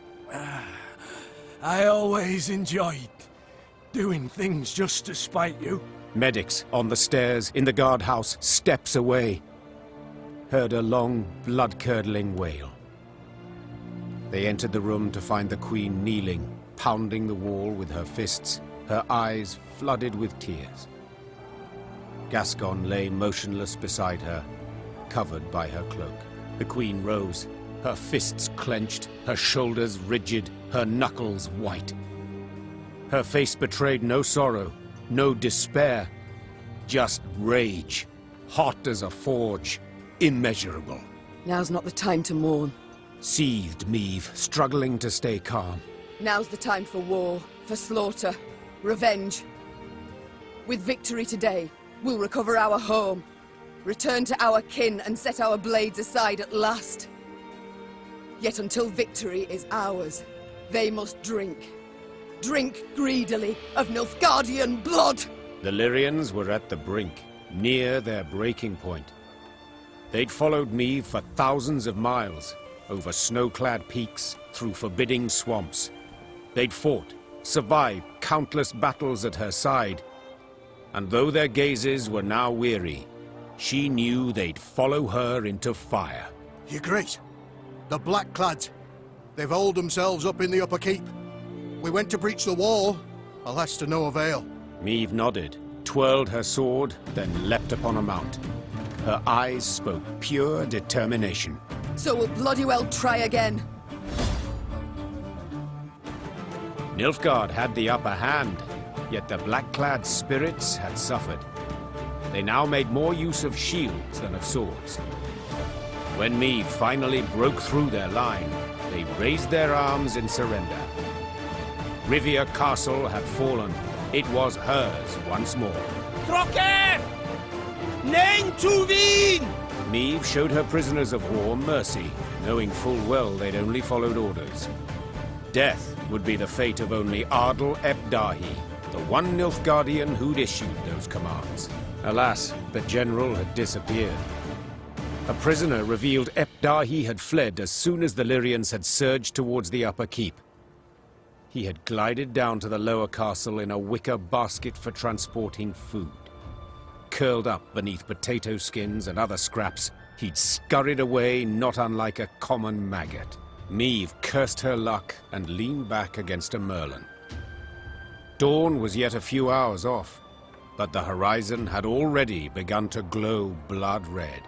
I always enjoyed doing things just to spite you. Medics on the stairs in the guardhouse, steps away, heard a long, blood-curdling wail. They entered the room to find the Queen kneeling, pounding the wall with her fists, her eyes flooded with tears. Gascon lay motionless beside her, covered by her cloak. The Queen rose, her fists clenched, her shoulders rigid, her knuckles white. Her face betrayed no sorrow, no despair, just rage, hot as a forge, immeasurable. Now's not the time to mourn. Seethed Meve, struggling to stay calm. Now's the time for war, for slaughter, revenge. With victory today, we'll recover our home, return to our kin and set our blades aside at last. Yet until victory is ours, they must drink. Drink greedily of Nilfgaardian blood! The Lyrians were at the brink, near their breaking point. They'd followed me for thousands of miles, over snow-clad peaks, through forbidding swamps. They'd fought, survived countless battles at her side. And though their gazes were now weary, she knew they'd follow her into fire. Your Grace, the Blackclads. They've holed themselves up in the upper keep. We went to breach the wall, alas to no avail. Meve nodded, twirled her sword, then leapt upon a mount. Her eyes spoke pure determination. So we'll bloody well try again. Nilfgaard had the upper hand, yet the black-clad spirits had suffered. They now made more use of shields than of swords. When Meve finally broke through their line, they raised their arms in surrender. Revere Castle had fallen. It was hers once more. Trocker! Nein to win! Meve showed her prisoners of war mercy, knowing full well they'd only followed orders. Death would be the fate of only Ardal ep Dahi, the one Nilfgaardian who'd issued those commands. Alas, the general had disappeared. A prisoner revealed ep Dahi had fled as soon as the Lyrians had surged towards the upper keep. He had glided down to the lower castle in a wicker basket for transporting food. Curled up beneath potato skins and other scraps, he'd scurried away not unlike a common maggot. Meve cursed her luck and leaned back against a merlin. Dawn was yet a few hours off, but the horizon had already begun to glow blood red.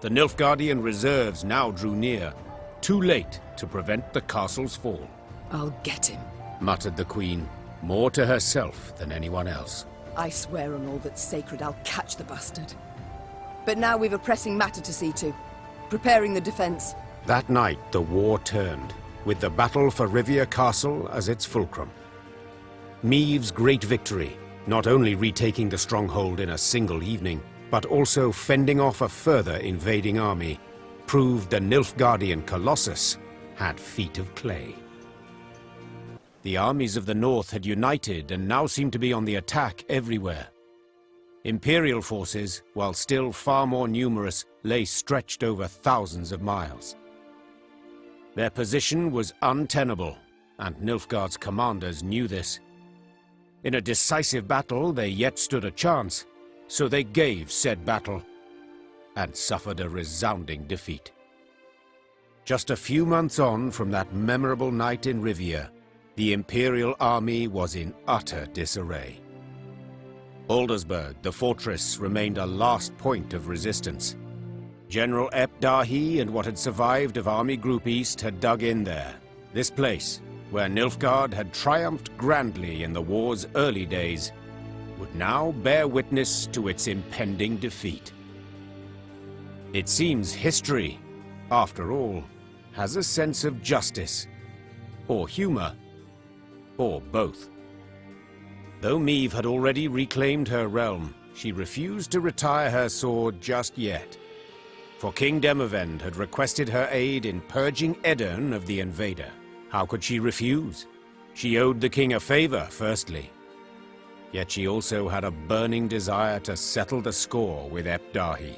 The Nilfgaardian reserves now drew near, too late to prevent the castle's fall. I'll get him, muttered the Queen, more to herself than anyone else. I swear on all that's sacred I'll catch the bastard. But now we've a pressing matter to see to. Preparing the defense. That night the war turned, with the battle for Revere Castle as its fulcrum. Meve's great victory, not only retaking the stronghold in a single evening, but also fending off a further invading army, proved the Nilfgaardian Colossus had feet of clay. The armies of the north had united and now seemed to be on the attack everywhere. Imperial forces, while still far more numerous, lay stretched over thousands of miles. Their position was untenable, and Nilfgaard's commanders knew this. In a decisive battle, they yet stood a chance, so they gave said battle, and suffered a resounding defeat. Just a few months on from that memorable night in Revere, the Imperial army was in utter disarray. Eldersburg, the fortress, remained a last point of resistance. General ep Dahi and what had survived of Army Group East had dug in there. This place, where Nilfgaard had triumphed grandly in the war's early days, would now bear witness to its impending defeat. It seems history, after all, has a sense of justice, or humor, or both. Though Meve had already reclaimed her realm, she refused to retire her sword just yet. For King Demavend had requested her aid in purging Edirn of the invader. How could she refuse? She owed the king a favor, firstly. Yet she also had a burning desire to settle the score with ep Dahi.